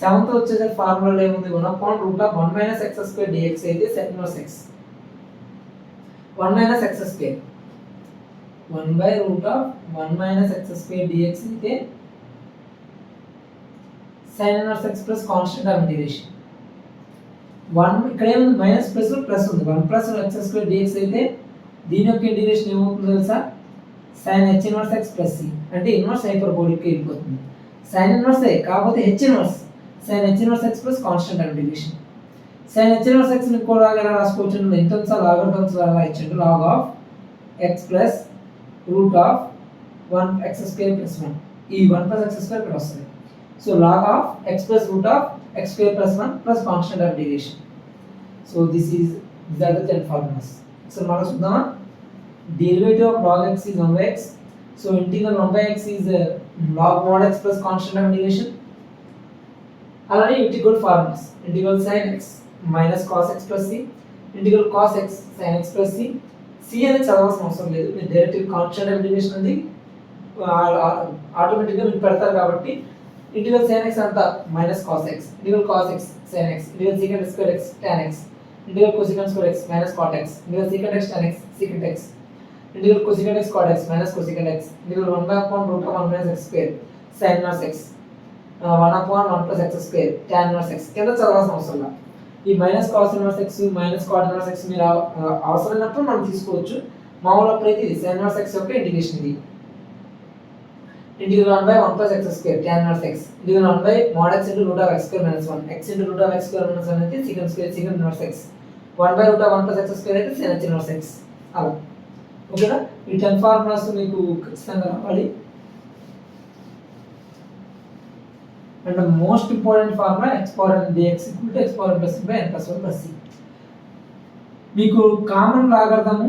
7th వచ్చేసరికి ఫార్ములా ఏముంది, 1 upon root of 1 minus x square dx అయితే sec inverse x. 1 minus x square 1 by root of 1 minus x square dx అయితే sin inverse x plus constant of integration. 1 ఇక్కడ ఏముంది, మైనస్ ప్లస్ ప్లస్ ఉంది, 1 plus x square dx అయితే దీని యొక్క ఇంటిగ్రేషన్ ఏమవుతుందో తెలుసా, sin h inverse x plus c, అంటే ఇన్వర్స్ హైపర్బోలిక్ వెళ్ళిపోతుంది. sin ఇన్వర్స్ ఏ కాకపోతే h inverse, sin h inverse x plus constant of integration. sin h inverse x ని కూడా ఎలా రాసుకోవచ్చు అంటే ఇంత లాగరిథమ్స్ లాగా ఇచ్చాడు, log of x plus root of 1 x square plus 1. ఈ 1 plus x square ఇక్కడ వస్తుంది. So log of x plus root of x square plus 1 plus constant of integration. So this is the other 10 formulas. So మనం చూద్దామా, derivative of log x is 1 by x. So integral 1 by x is log mod x plus constant of integration. అలానే integral formulas, integral sin x minus cos x plus c, integral cos x sin x plus c. c అనేది చదవాల్సిన అవసరం లేదు, మీరు డైరెక్ట్ కాన్స్టెంట్ ఆఫ్ ఇంటిగ్రేషన్ ఉంది ఆటోమేటిక్గా మీరు పెడతారు కాబట్టి ఇంటిగ్రల్ sin x అంతా minus cos x, integral cos x sin x, integral secant square x tan x, integral cosecant square x minus cot x, integral secant x tan x secant x, integral cosecant x cot x minus cosecant x, integral 1 by upon root of 1 minus x square sin inverse x, 1 upon 1 plus x square tan inverse x. కింద చదవాల్సిన అవసరం లేదు. ఈ minus cos inverse x minus cot inverse x మీరు అవసరమైనప్పుడు మనం తీసుకోవచ్చు, మామూలు అయితే ఇది sin inverse x యొక్క ఇంటిగ్రేషన్. ఇది integral 1 by 1 plus x square tan inverse x, integral 1 by mod x into root of x square minus 1, x into root of x square minus 1 అయితే secant square secant inverse x, 1 by root of 1 plus x square అయితే sin h inverse x. అలా ఓకేనా, ఈ 10 ఫార్ములాస్ మీకు ఖచ్చితంగా రావాలి. And most important formula x power n dx equal to x power n plus 1 by n plus 1 plus c. మీకు common logarithm,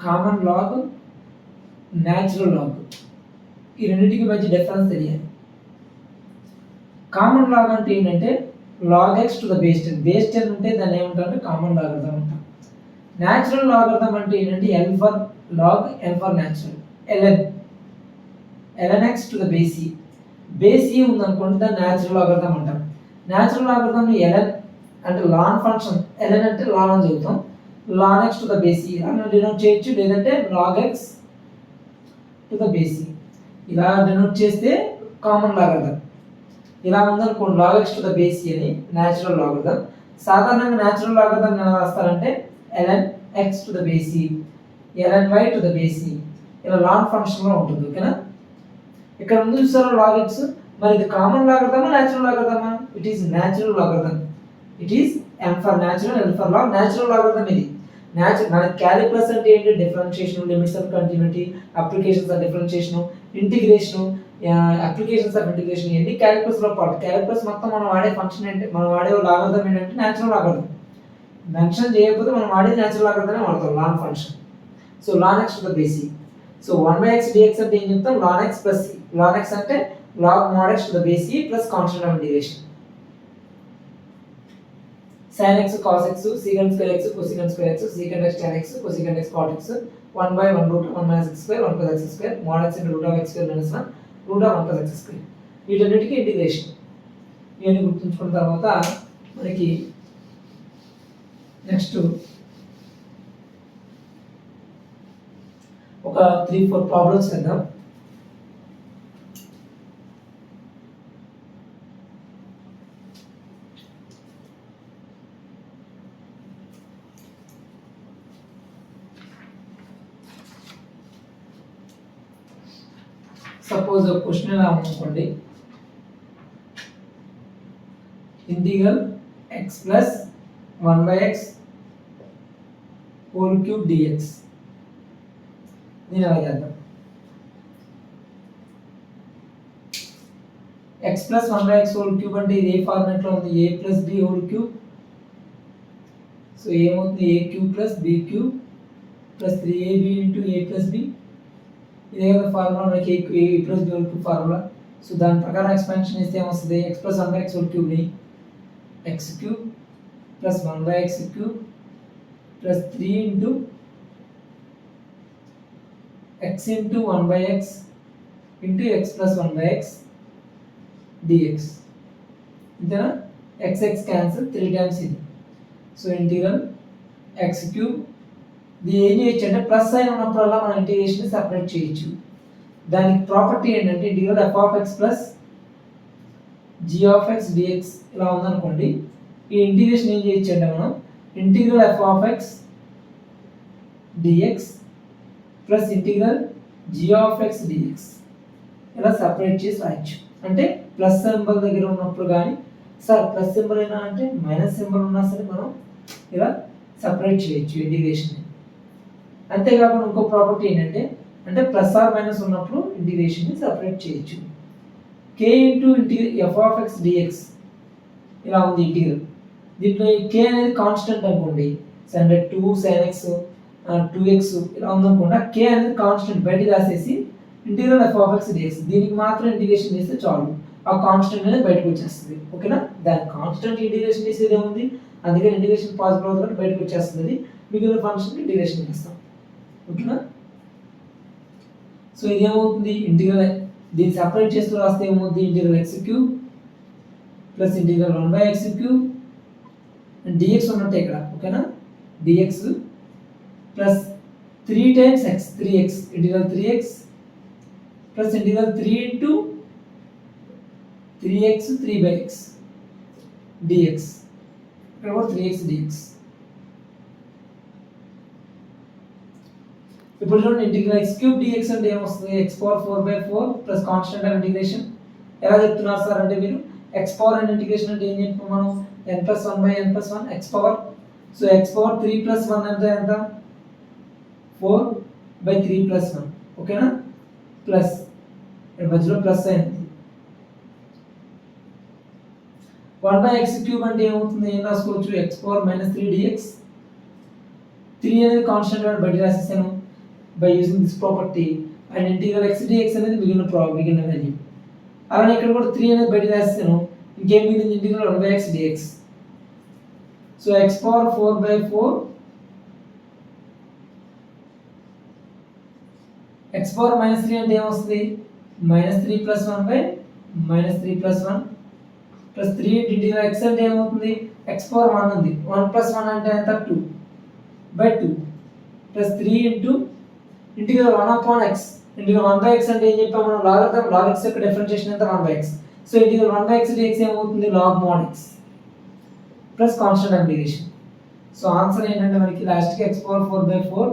common log, natural log, ఈ రెండింటికి మధ్య డిఫరెన్స్ తెలియాలి. కామన్ లాగ్ అంటే ఏంటంటే log x to the base 10, base 10 ఉంటే దాన్ని ఏమంటారంటే కామన్ లాగరిథం అంటాం. న్యాచురల్ లాగరిథం అంటే ఏంటంటే l for log n for natural, ln x to the base e, base e ఉందనుకోండి దాన్ని న్యాచురల్ లాగరిథం అంటాం. న్యాచురల్ లాగరిథం ln అంటే లాన్ ఫంక్షన్, ln అంటే లాన్ అని చెబుతాం, ln x to the base e అని డినోట్ చేయొచ్చు, లేదంటే log x to the base e ఇలా డినోట్ చేస్తే కామన్ లాగరిథం. ఇలా ఉందనుకోండి log x to the base e అని న్యాచురల్ లాగరిథం. సాధారణంగా న్యాచురల్ లాగరిథం ఎలా రాస్తారంటే ln x to the base e, ln y to the base e, ఇలా లాన్ ఫంక్షన్ లో ఉంటుంది. ఓకేనా, ఇక్కడ ముందు చూసారా log x, మరి ఇది కామన్ లాగరిథమా న్యాచురల్ లాగరిథమా? It is natural logarithm. It is m for natural, l for log, natural logarithm ఇది. మన క్యాలిక్యులస్ అంటే ఏంటి, differentiation, limits of continuity, applications of differentiation, integration, applications of integration, ఇవన్నీ క్యాలిక్యులస్ లో పార్ట్. క్యాలిక్యులస్ మొత్తం మనం వాడే ఫంక్షన్ ఏంటి, మనం వాడే లాగరిథం ఏంటంటే న్యాచురల్ లాగరిథం. మెన్షన్ చేయకపోతే మనం వాడే న్యాచురల్ లాగరిథమే వాడతాం, ln function. So ln x to the base e. So 1 by x dx అంటే ఏం చెప్తాం, ln x plus c. ln x అంటే log mod x to the base e plus constant of integration. sin x cos x secant square x cosecant square x secant x tan x cosecant x cot x 1 by 1 root of 1 minus x square 1 plus x square mod x into root of x square minus 1 root of 1 plus x square. వీటన్నిటికీ ఇంటిగ్రేషన్. ఇవన్నీ గుర్తుంచుకున్న తర్వాత మనకి నెక్స్ట్ ఒక 3-4 ప్రాబ్లమ్స్ చేద్దాం. సపోజ్ ఒక క్వశ్చన్ ఎలా అనుకోండి, integral x plus 1/x whole cube dx. దీని ఎలా చేద్దాం? x plus 1/x whole cube అంటే ఇది ఏ ఫార్మాట్లో ఉంది? a plus b whole cube. So ఏమవుతుంది? a cube plus b cube plus 3ab into a plus b. ఇదే కదా ఫార్ములా మనకి a plus b whole cube formula. సో దాని ప్రకారం ఎక్స్పాన్షన్ చేస్తే ఏమొస్తుంది? x ప్లస్ 1/x హోల్ క్యూబ్ని x cube plus 1/x cube plus 3 into x into 1/x into x plus 1/x dx. ఇంతేనా? x క్యాన్సిల్ 3 టైమ్స్ ఇది. So integral x cube. ఇది ఏం చేయొచ్చు అంటే ప్లస్ సైన్ ఉన్నప్పుడల్లా మనం ఇంటిగ్రేషన్ సెపరేట్ చేయొచ్చు. దానికి ప్రాపర్టీ ఏంటంటే integral f of x plus g of x dx ఇలా ఉందనుకోండి. ఈ ఇంటిగ్రేషన్ ఏం చేయొచ్చు అంటే మనం integral f of x dx plus integral g of x dx ఇలా సెపరేట్ చేసి రాయొచ్చు. అంటే ప్లస్ సింబల్ దగ్గర ఉన్నప్పుడు కానీ, సార్ ప్లస్ సింబల్ అయినా అంటే మైనస్ సింబల్ ఉన్నా సరే మనం ఇలా సెపరేట్ చేయొచ్చు ఇంటిగ్రేషన్. అంతేకాకుండా ఇంకో ప్రాపర్టీ ఏంటంటే అంటే ప్లస్ ఆర్ మైనస్ ఉన్నప్పుడు ఇంటిగ్రేషన్ని సెపరేట్ చేయొచ్చు. k into f of x dx ఇలా ఉంది ఇంటిగ్రల్. దీంట్లో k అనేది కాన్స్టెంట్ అనుకోండి, అంటే 2 sin x 2x ఇలా ఉందనుకోండి. k అనేది కాన్స్టెంట్ బయట రాసేసి integral f of x dx దీనికి మాత్రం ఇంటిగ్రేషన్ చేస్తే చాలు, ఆ కాన్స్టెంట్ అనేది బయటకు వచ్చేస్తుంది. ఓకేనా? దాని కాన్స్టెంట్ ఇంటిగ్రేషన్ చేసేది ఏముంది, అందుకని ఇంటిగ్రేషన్ పాసిబుల్ అవుతుంది, బయటకు వచ్చేస్తుంది. మిగిలిన ఫంక్షన్ ఇంటిగ్రేషన్ చేస్తాం. ఓకేనా? సో ఇది ఏమవుతుంది? ఇంటిగ్రల్ దీన్ని సెపరేట్ చేస్తూ రాస్తే ఏమవుతుంది? Integral x cube plus integral 1/x cube dx ఉన్నట్టే ఇక్కడ. ఓకేనా? dx plus 3 times x 3x integral 3x plus integral 3 into 3x 3/x dx. ఇక్కడ కూడా 3x dx. ఇప్పుడు చూడండి ఇంటిగ్రల్ x క్యూబ్ dx అంటే ఏమొస్తుంది? x power 4/4 plus constant of integration. ఎలా చెప్తున్నారు సార్ అంటే మీరు x పవర్ అండ్ ఇంటిగ్రేషన్ అంటే ఏం చెప్పాం మనం? n plus 1/n plus 1 x power. So x power 3 plus 1 అంటే ఎంత? 4/3 ప్లస్ 1. ఓకేనా? ప్లస్ ఇక్కడ మధ్యలో ప్లస్ అయింది. 1/x క్యూబ్ అంటే ఏమవుతుంది? ఏం రాసుకోవచ్చు? x power -3 dx. 3 అనేది కాన్స్టెంట్ వాడు బయట రాసేసాను by using this property. And integral x dx అనేది మిగిలిన వాల్యూ. అలానే ఇక్కడ కూడా 3 అనేది బయట రాసేసాను. ఇంకేం మిగిలింది? Integral 1/x dx. So x power 4/4 x power -3 అంటే ఏమొస్తుంది? -3 plus 1/-3 plus 1 plus 3 integral x అంటే ఏమవుతుంది? x పవర్ 1 ఉంది, 1 ప్లస్ 1 అంటే ఎంత? 2/2 plus 3 into integral 1/x. Integral 1/x అంటే ఏం చెప్పాము మనం? లాగరిథం log x యొక్క డిఫరెన్షియేషన్ ఎంత? 1/x. So integral 1/x dx ఏమవుతుంది? log mod x plus constant integration. So answer ఏంటంటే మనకి లాస్ట్కి x పవర్ 4/4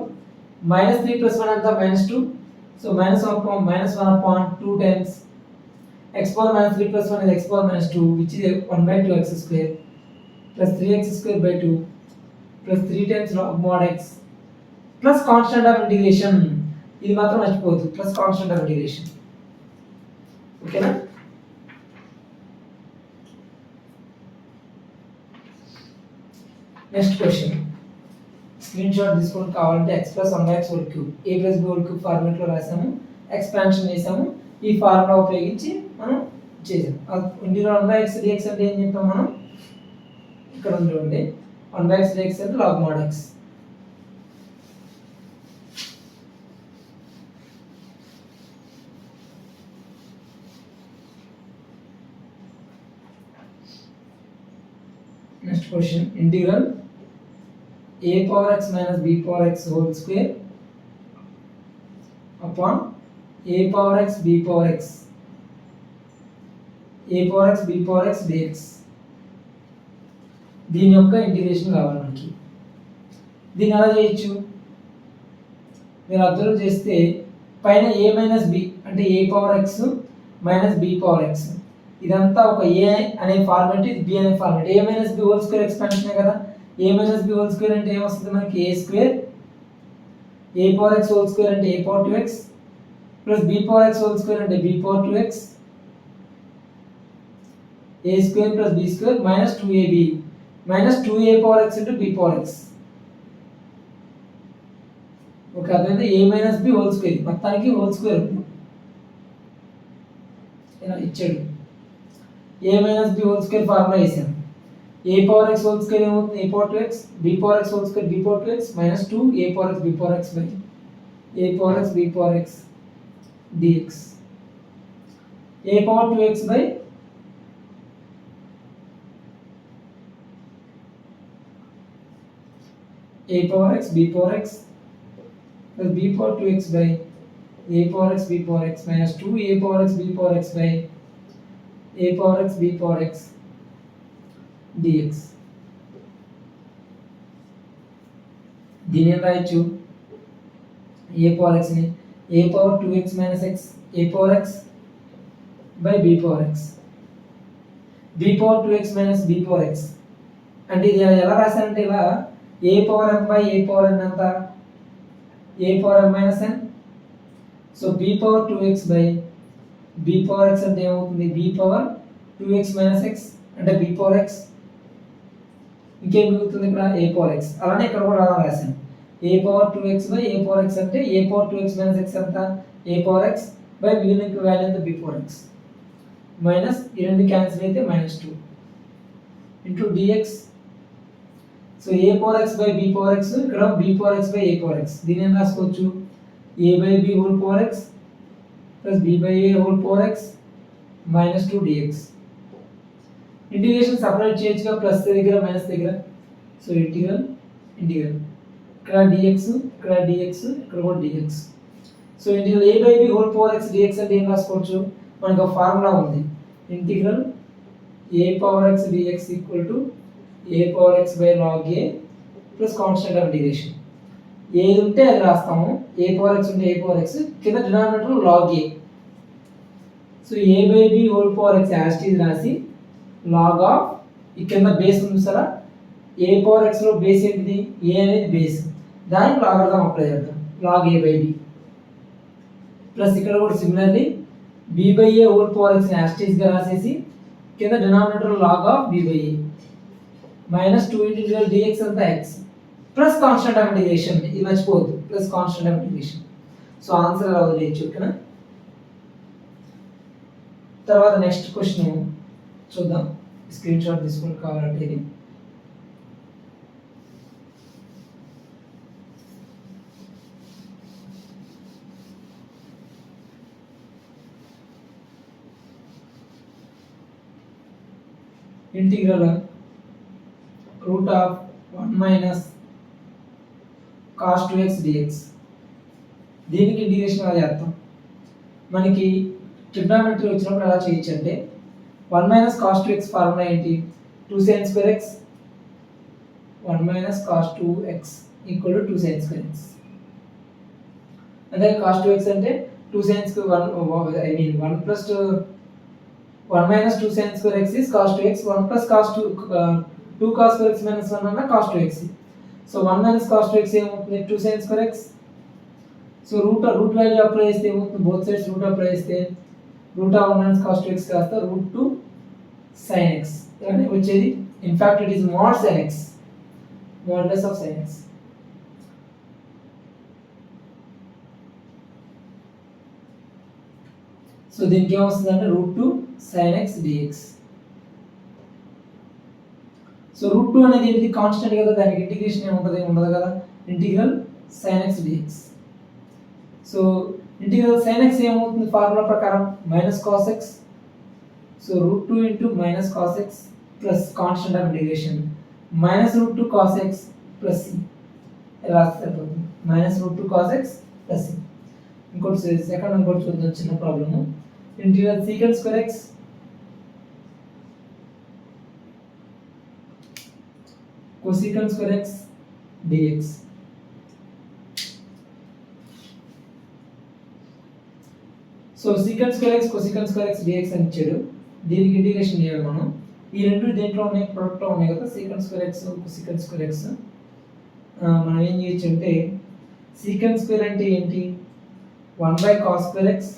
-3 ప్లస్ 1 ఎంత? -2. So -1/2 times x power -3 plus 1 is x power -2, which is 1/2 x square plus 3x square by 2 plus 3 times log mod x plus constant of integration. ఇది మాత్రం మర్చిపోవద్దు, plus constant of integration. ఓకేనా? నెక్స్ట్ క్వశ్చన్ స్క్రీన్ షాట్ తీసుకొని కావాలంటే x plus 1/x whole cube a plus b whole cube ఫార్మాట్లో రాసాము, ఎక్స్పాన్షన్ చేసాము. ఈ ఫార్ములా ఉపయోగించి మనం చేసాం. ఇంటిగ్రల్ 1/x dx అంటే ఏం చెప్పాం మనం? ఇక్కడ ఉండండి, 1/x dx అంటే log mod x. Next question integral a power x minus b power x whole square upon a power x b power x dx. దీని యొక్క ఇంటిగ్రేషన్ కావాలి మనకి. దీన్ని ఎలా చేయొచ్చు? మీరు అబ్జర్వ్ చేస్తే పైన a మైనస్ b అంటే a power x minus b power x. ఇదంతా ఒక a అనే ఫార్మాట్, ఇది b అనే format. a minus b whole square ఎక్స్పాన్షనే కదా. a minus b whole square అంటే ఏమొస్తుంది మనకి? a square, a power x whole square అంటే a power 2x plus b power x whole square అంటే b power 2x, a square plus b square minus 2ab minus 2a power x into b power x. Okay, అదైతే a minus b whole square, మొత్తానికి హోల్ స్క్వేర్ ఇలా ఇచ్చాడు. a minus b whole square formula వేసాను. a power x whole square ఏమవుతుంది? a power 2x, b power x whole square b power 2x minus 2a power x b power x by a power x b power x dx. a power 2x by a power x b power x plus b power 2x by a power x b power x minus 2a power x b power x by a power x b power x dx. దీని ఏం రాయొచ్చు? a power x ని a power 2x minus x a power x by b power x, b power 2x minus b power x అంటే ఇది ఎలా రాశానంటే ఇలా a power m by a power n ఎంత? a power m minus n. So b power 2x by b power x అంటే ఏమవుతుంది? b power 2x minus x అంటే b power x. ఇంకేం మిగులుతుంది ఇక్కడ? a power x. అలానే ఇక్కడ కూడా అలా రాశాను. a power 2x by a power x అంటే a power 2x minus x ఎంత? a power x by మిగిలిన వాల్యూ ఎంత? b power x మైనస్ ఈ రెండు క్యాన్సిల్ అయితే minus 2 into dx. So a power x by b power x, ఇక్కడ b power x by a power x. దీన్ని ఏం రాసుకోవచ్చు? a by b whole power x plus b by a whole power x minus 2 dx. Integration separate చేయొచ్చుగా, ప్లస్ దగ్గర మైనస్ దగ్గర. సో ఇంటిగ్రల్ ఇక్కడ dx, ఇక్కడ dx, ఇక్కడ కూడా dx. So integral a by b whole power x dx అంటే ఏం రాసుకోవచ్చు? మనకు ఒక ఫార్ములా ఉంది. Integral a power x dx equal to a power x by log a plus constant of integration. ఏది ఉంటే అది రాస్తాము. a power x ఉంటే a power x, కింద denominator log a. So a by b whole power x as it is రాసి log ఆఫ్, ఈ కింద బేస్ ఉంది సరే, a power x లో బేస్ ఏంటిది? a అనేది బేస్, దానికి లాగరిథం అప్లై చేద్దాం. log a by b plus ఇక్కడ కూడా similarly b by a whole power x as it is గా రాసేసి కింద denominator log of b by a minus 2 integral dx అంతా x plus constant of integration. ఇది మర్చిపోవద్దు, plus constant of integration. So answer ఎలా వదిలేయచ్చు ఓకేనా. తర్వాత నెక్స్ట్ క్వశ్చన్ చూద్దాం. స్క్రీన్ షాట్ తీసుకుని కావాలంటే ఇది integral root of 1 minus cos 2x dx. దీనికి ఇంటిగ్రేషన్ ఎలా చేస్తాం? మనకి ట్రిగ్నామెట్రీ వచ్చినప్పుడు ఎలా చేయొచ్చు అంటే 1 మైనస్ cos 2x ఫార్ములా ఏంటి? 2 sin square x 1 minus cos 2x equal to 2 sin square x. అదే cos 2x అంటే 2 sin square 1 I mean 1 plus 1 minus 2 sin square x is cos 2x. 1 plus cos 2 cos square x minus 1 అన్న cos 2x. So 1 minus cos 2x ఏమవుతుంది? 2 sin square x. So root value apply చేస్తే ఏమవుతుంది? బోత్ సైడ్స్ రూట్ అప్లై చేస్తే root of 1 minus cos 2x కాస్త రూట్ 2 sin x అంటే వచ్చేది in fact it is mod sin x, modulus of sin x. So దీనికి ఏమొస్తుంది అంటే root 2 sin x dx. So root 2 అనేది ఏంటి? కాన్స్టెంట్ కదా, దానికి ఇంటిగ్రేషన్ ఏముంటుంది? ఉండదు కదా. Integral sin x dx. So integral sin x ఏమవుతుంది? ఫార్ములా ప్రకారం minus cos x. So root 2 into minus cos x plus constant of integration minus root 2 cos x plus c రాస్తే సరిపోతుంది. Minus root 2 cos x plus c. ఇంకోటి సెకండ్ ఇంకోటి చూద్దాం, చిన్న problem. Integral secant square x cosecant square x dx. So secant square x cosecant square x d x అని ఇచ్చాడు. దీనికి ఇంటిగ్రేషన్ చేయాలి మనం. ఈ రెండు దేంట్లో ఉన్నాయి, ప్రొడక్ట్లో ఉన్నాయి కదా, secant square x cosecant square X. మనం ఏం చేయొచ్చు అంటే సీకెంట్ స్క్వేర్ అంటే ఏంటి, 1/cos square X,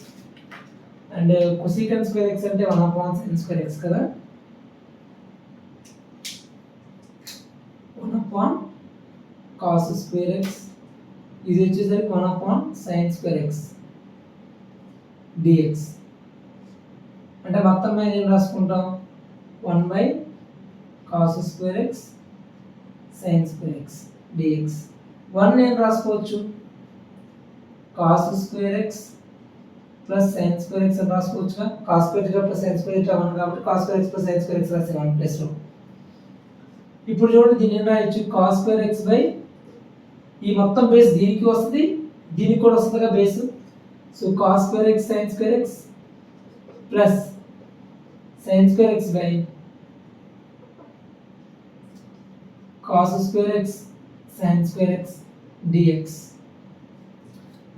and cosecant square x అంటే 1/sin స్క్వేర్ ఎక్స్ కదా, 1/cos స్క్వేర్ ఎక్స్ ఇది వచ్చేసరికి 1/sin స్క్వేర్ ఎక్స్ డిఎక్స్. అంటే మొత్తం మీద ఏం రాసుకుంటాం, 1/cos square x sin square x d x. 1 ఏం రాసుకోవచ్చు, cos square x plus sin square x అని రాసుకోవచ్చుగా. cos square x plus sin square x 1 కాబట్టి cos square x plus sin square x రాస్తే 1 ప్లస్లో. ఇప్పుడు చూడండి దీన్ని ఏం రాయొచ్చు, cos స్క్వేర్ ఎక్స్ బై ఈ మొత్తం బేస్ దీనికి వస్తుంది, దీనికి కూడా వస్తుందిగా base. So cos square x sin square x plus sin square x by cos square x sin square x dx.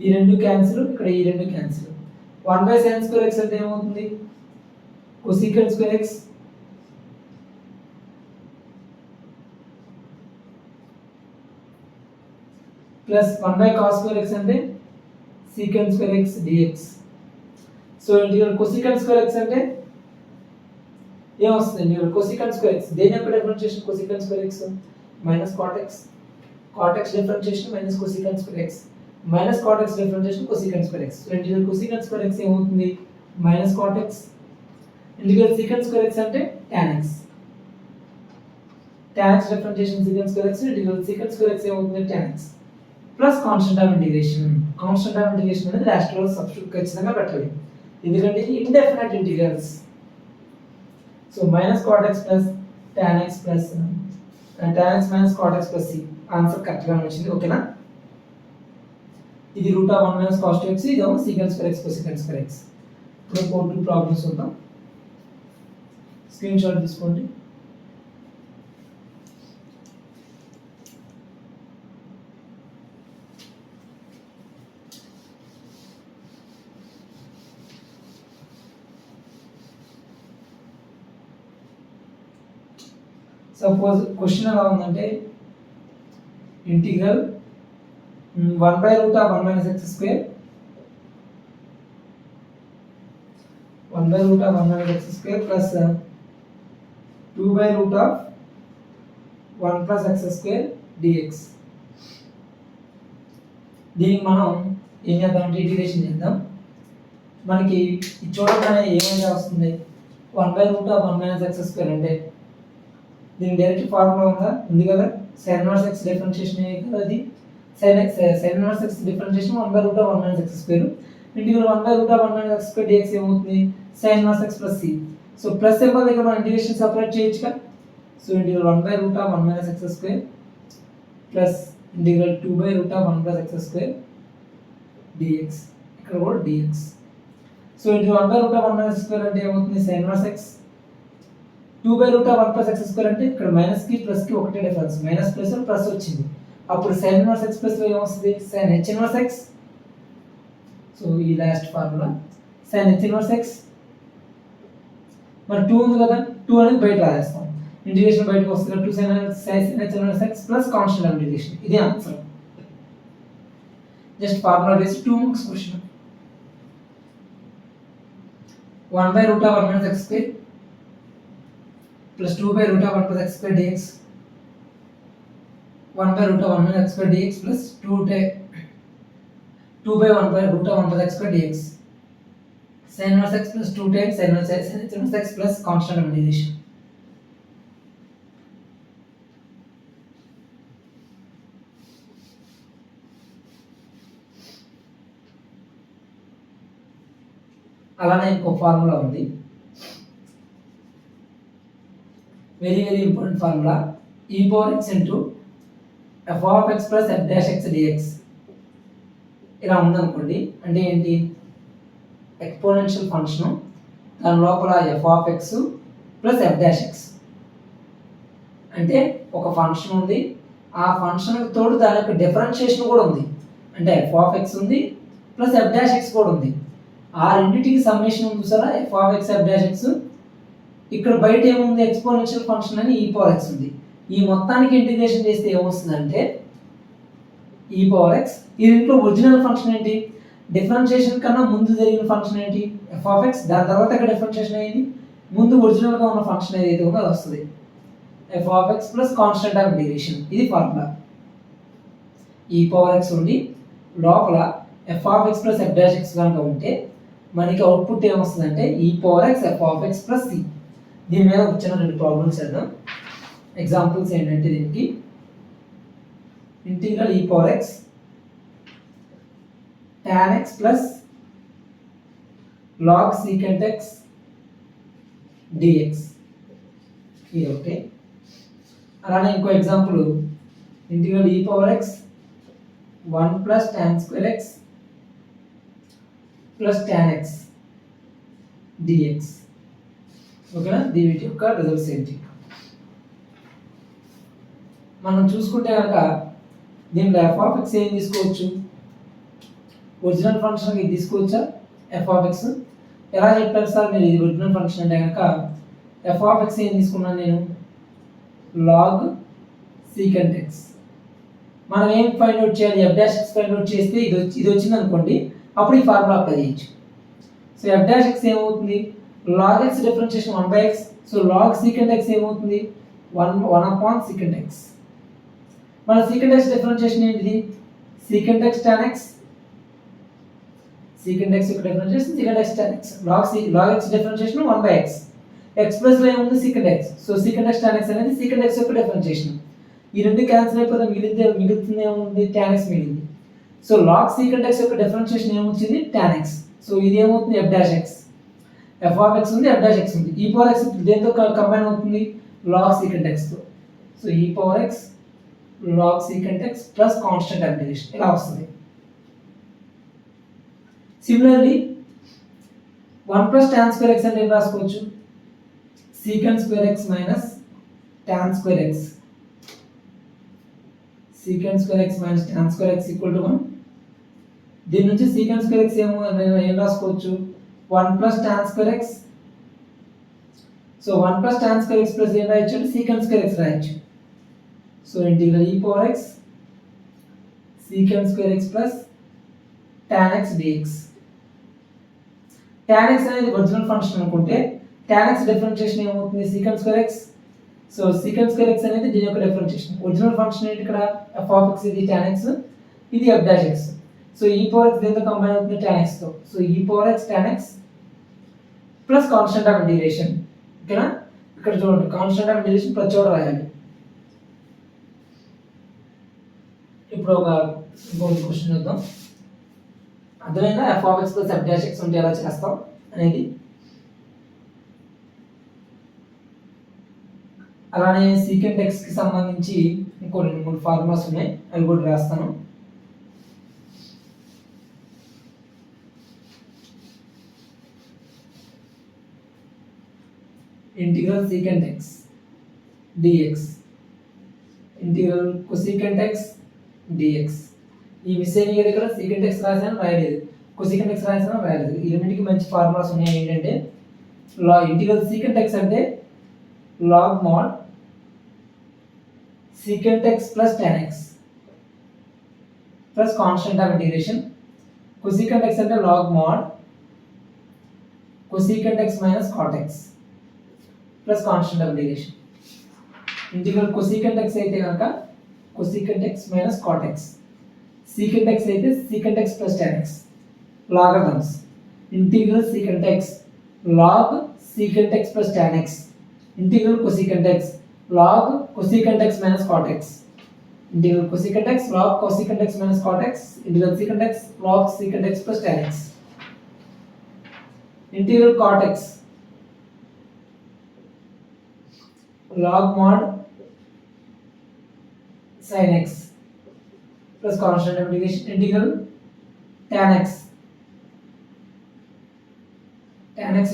ఈ రెండు క్యాన్సిల్, ఇక్కడ ఈ రెండు క్యాన్సిల్. 1/sin స్క్వేర్ ఎక్స్ అంటే ఏమవుతుంది, cosecant square x plus 1/cos square x అంటే secant square x dx. So integral cosecant square x అంటే ఏమొస్తుంది, ఇంటిగ్రల్ కొసీకెంట్ స్క్వేర్ ఎక్స్ దేని యొక్క differentiation, cosecant square x minus cot x, cot x differentiation minus cosecant square x minus cot x differentiation cosecant square x. So integral cosecant square x ఏమవుతుంది, minus cot x. Integral secant square x అంటే tan x, tan x differentiation secant square X. Integral secant square x ఏమవుతుంది, tan x plus constant of integration. Constant of integration అనేది లాస్ట్ లో సబ్స్టిట్యూట్ ఖచ్చితంగా పెట్టాలి, ఎందుకంటే ఇది indefinite integrals. So minus cot x plus tan x plus tan x minus cot x plus c. Answer correct గా వచ్చింది, ఓకేనా. ఇది √1 - cos 2x, ఇది secant square x cosecant square X. ఇప్పుడు 4 ప్రాబ్లమ్స్ చూద్దాం, స్క్రీన్ షాట్ తీసుకోండి. సపోజ్ క్వశ్చన్ ఎలా ఉందంటే integral 1/√1 - x square 1/√1 - x square plus 2/√1 + x square dx. దీనికి మనం ఏం చేద్దాం అంటే ఇంటిగ్రేషన్ చేద్దాం. మనకి చూడగానే ఏమైనా వస్తుంది, 1/√1 - x స్క్వేర్ అంటే దీని డైరెక్ట్ ఫార్ములా ఉంది కదా, sin ఇన్వర్స్ x డిఫరెన్షియేషన్ కదా, అది sin inverse x differentiation 1/√1 - x square ఇంటిగ్రల్ 1/√1 - x స్క్వేర్ dx ఏమవుతుంది, sin inverse x plus c. So plus symbol దగ్గర మనం ఇంటిగ్రేషన్ సెపరేట్ చేయొచ్చుగా. So integral 1/√1 - x square plus integral 2/√1 + x square dx, ఇక్కడ కూడా dx. So integral 1/√1 - x square అంటే ఏమవుతుంది, sin inverse x. 2/√1 + x square అంటే ఇక్కడ మైనస్ కి ప్లస్ కి ఒకటే డిఫరెన్స్, మైనస్ ప్లస్ ప్లస్ వచ్చింది. అప్పుడు sin ఇన్వర్స్ x ప్లస్ ఏమొస్తుంది, sin h inverse x. So ఈ last formula sin h inverse x. మరి 2 ఉంది కదా, 2 అనేది బయట రాసేస్తాం, ఇంటిగ్రేషన్ బయటకు వస్తుంది. 2 sin h inverse x plus constant of integration. ఇది answer. Just formula base 2 marks question. 1/√1 - x square plus 2/√1 + x square dx, 1/√1 - x square dx plus 2/1/√1 + x square dx, sin inverse x plus 2 times sin inverse x plus constant of integration. అలానే ఇంకో ఫార్ములా ఉంది, very important formula, e power x into f of x plus f dash x dx. ఇలా ఉందనుకోండి, అంటే ఏంటి, ఎక్స్పోనెన్షియల్ ఫంక్షన్, దాని లోపల f of x plus f dash x. అంటే ఒక ఫంక్షన్ ఉంది, ఆ ఫంక్షన్ తోడు దాని యొక్క డిఫరెన్షియేషన్ కూడా ఉంది, అంటే f of x ఉంది ప్లస్ f dash x కూడా ఉంది. ఆ రెండింటికి సమ్మేషన్ ఉంది చూసారా, F of X F dash X. ఇక్కడ బయట ఏముంది, ఎక్స్పోనెన్షియల్ ఫంక్షన్ అని ఈ పవర్ ఎక్స్ ఉంది. ఈ మొత్తానికి ఇంటిగ్రేషన్ చేస్తే ఏమొస్తుందంటే ఈ పవర్ ఎక్స్. ఈ దీంట్లో ఒరిజినల్ ఫంక్షన్ ఏంటి, డిఫరెన్షియేషన్ కన్నా ముందు జరిగిన ఫంక్షన్ ఏంటి ఎఫ్ ఆఫ్ ఎక్స్, దాని తర్వాత ఇక్కడ డిఫరెన్షియేషన్ అయ్యింది, ముందు ఒరిజినల్గా ఉన్న ఫంక్షన్ ఏదైతే ఉందో అది వస్తుంది, f of x plus constant of integration. ఇది ఫార్ములా. ఈ పవర్ ఎక్స్ ఉండి లోపల f of x plus f dash x కనుక ఉంటే మనకి అవుట్పుట్ ఏమొస్తుందంటే ఈ power x f of x plus c. దీని మీద వచ్చిన 2 ప్రాబ్లమ్స్ చేద్దాం. ఎగ్జాంపుల్స్ ఏంటంటే దీనికి ఇంటిగ్రల్ ఈ power X tan x plus log secant x dx, ఇది ఒకటి. అలానే ఇంకో ఎగ్జాంపుల్ ఇంటిగ్రల్ ఈ power X 1 plus tan square x plus tan x dx. ఓకేనా, దీని యొక్క రిజల్ట్స్ ఏంటి మనం చూసుకుంటే కనుక దీంట్లో ఎఫ్ ఆఫ్ ఎక్స్ ఏం తీసుకోవచ్చు, ఒరిజినల్ ఫంక్షన్ ఇది తీసుకోవచ్చా ఎఫ్ ఆఫ్ ఎక్స్. ఎలా చెప్పారు సార్ మీరు ఇది ఒరిజినల్ ఫంక్షన్ అంటే కనుక ఎఫ్ ఆఫ్ ఎక్స్ ఏం తీసుకున్నాను నేను, లాగ్ సీకెంట్ ఎక్స్. మనం ఏం ఫైండ్ అవుట్ చేయాలి, f dash x find out చేస్తే ఇది వచ్చింది అనుకోండి, అప్పుడు ఈ ఫార్ములా అప్లై చేయొచ్చు. సో ఎఫ్ డాష్ ఎక్స్ ఏమవుతుంది, log x differentiation 1/x. So log secant x ఏమవుతుంది 1 సీకెంట్ ఎక్స్. మన సీకెంట్ ఎక్స్ డిఫరెన్షియేషన్ ఏంటిది, secant x tan x, secant x యొక్క differentiation secant x tan x, log x differentiation 1/x. X plus లో ఏముంది secant x. So secant x tan x అనేది సీకెంట్ ఎక్స్ యొక్క డిఫరెన్షియేషన్. ఈ రెండు క్యాన్సిల్ అయిపోతే మిగులుతుంది ఏముంది, tan x మిగిలింది. సో లాగ్ సీకెంట్ ఎక్స్ యొక్క డిఫరెన్షియేషన్ ఏమొచ్చింది tan x. సో ఇది ఏమవుతుంది f dash x, f of x ఉంది, ఎఫ్ డాష్ ఎక్స్ ఉంది. ఈ పవర్ ఎక్స్ దేంతో కంబైన్ అవుతుంది, లాగ్ సీకెంట్ ఎక్స్ తో. సో ఈ power x log secant x plus constant integration ఇలా వస్తుంది. Similarly 1 plus tan square x అంటే ఏం రాసుకోవచ్చు, secant square x minus tan square X, secant square x minus tan square X equal to 1. దీని నుంచి సీకెంట్ స్క్వేర్ ఎక్స్ ఏం రాసుకోవచ్చు, 1 plus tan square x. So 1 plus tan square x plus ఏం రాయొచ్చు అంటే సీకెంట్ స్క్వేర్ ఎక్స్ రాయొచ్చు. సో ఇంటిగ్రల్ ఈ power X secant square x plus tan x dx. tan x అనేది ఒరిజినల్ ఫంక్షన్ అనుకుంటే tan x డిఫరెన్షియేషన్ ఏమవుతుంది secant square x. So secant square X అనేది దీని యొక్క డిఫరెన్షియేషన్. ఒరిజినల్ ఫంక్షన్ ఏంటి ఇక్కడ ఎఫ్ ఆఫ్ ఎక్స్, ఇది tan x, ఇది ఎఫ్ డాష్ ఎక్స్. సో ఈ పవర్ ఎక్స్ దీంతో కంబైన్ అవుతుంది tan x తో. సో ఈ power X tan x plus constant of integration. ఓకేనా, ఇక్కడ చూడండి కాన్స్టెంట్ ఆఫ్ ఇంటిగ్రేషన్ ప్రతి చోట రాయాలి. ఇప్పుడు ఇంకొక క్వశ్చన్ చూద్దాం. అర్థమైందా, F of x plus f dash X ఉంటే ఎలా చేస్తాం అనేది. అలానే సీకెంట్ ఎక్స్ కి సంబంధించి ఇంకో 2-3 ఫార్ములాస్ ఉన్నాయి, అవి కూడా రాస్తాను. Integral secant X dx, integral cosecant X dx. ఈ మిస్ అయిన ఇక్కడ సీకెంట్ ఎక్స్ రాసాను రాయలేదు, కొసీకెంట్ ఎక్స్ రాసాను రాయలేదు. ఈ రెండింటికి మంచి ఫార్ములాస్ ఉన్నాయి. ఏంటంటే ఇంటిగ్రల్ సీకెంట్ ఎక్స్ అంటే log mod secant x plus tan x plus constant of integration. Cosecant x అంటే log mod cosecant x minus cot x plus constant of integration. Integral cosecant x అయితే కనుక cosecant x minus cot x, secant x అయితే secant x plus tan x. Logarithms integral secant x log secant x plus tan x, integral cosecant x log cosecant x minus cot x, integral cosecant x log cosecant x minus cot x, integral secant x log secant x plus tan x. Integral cot x log mod sin x plus constant of integration. Integral tan x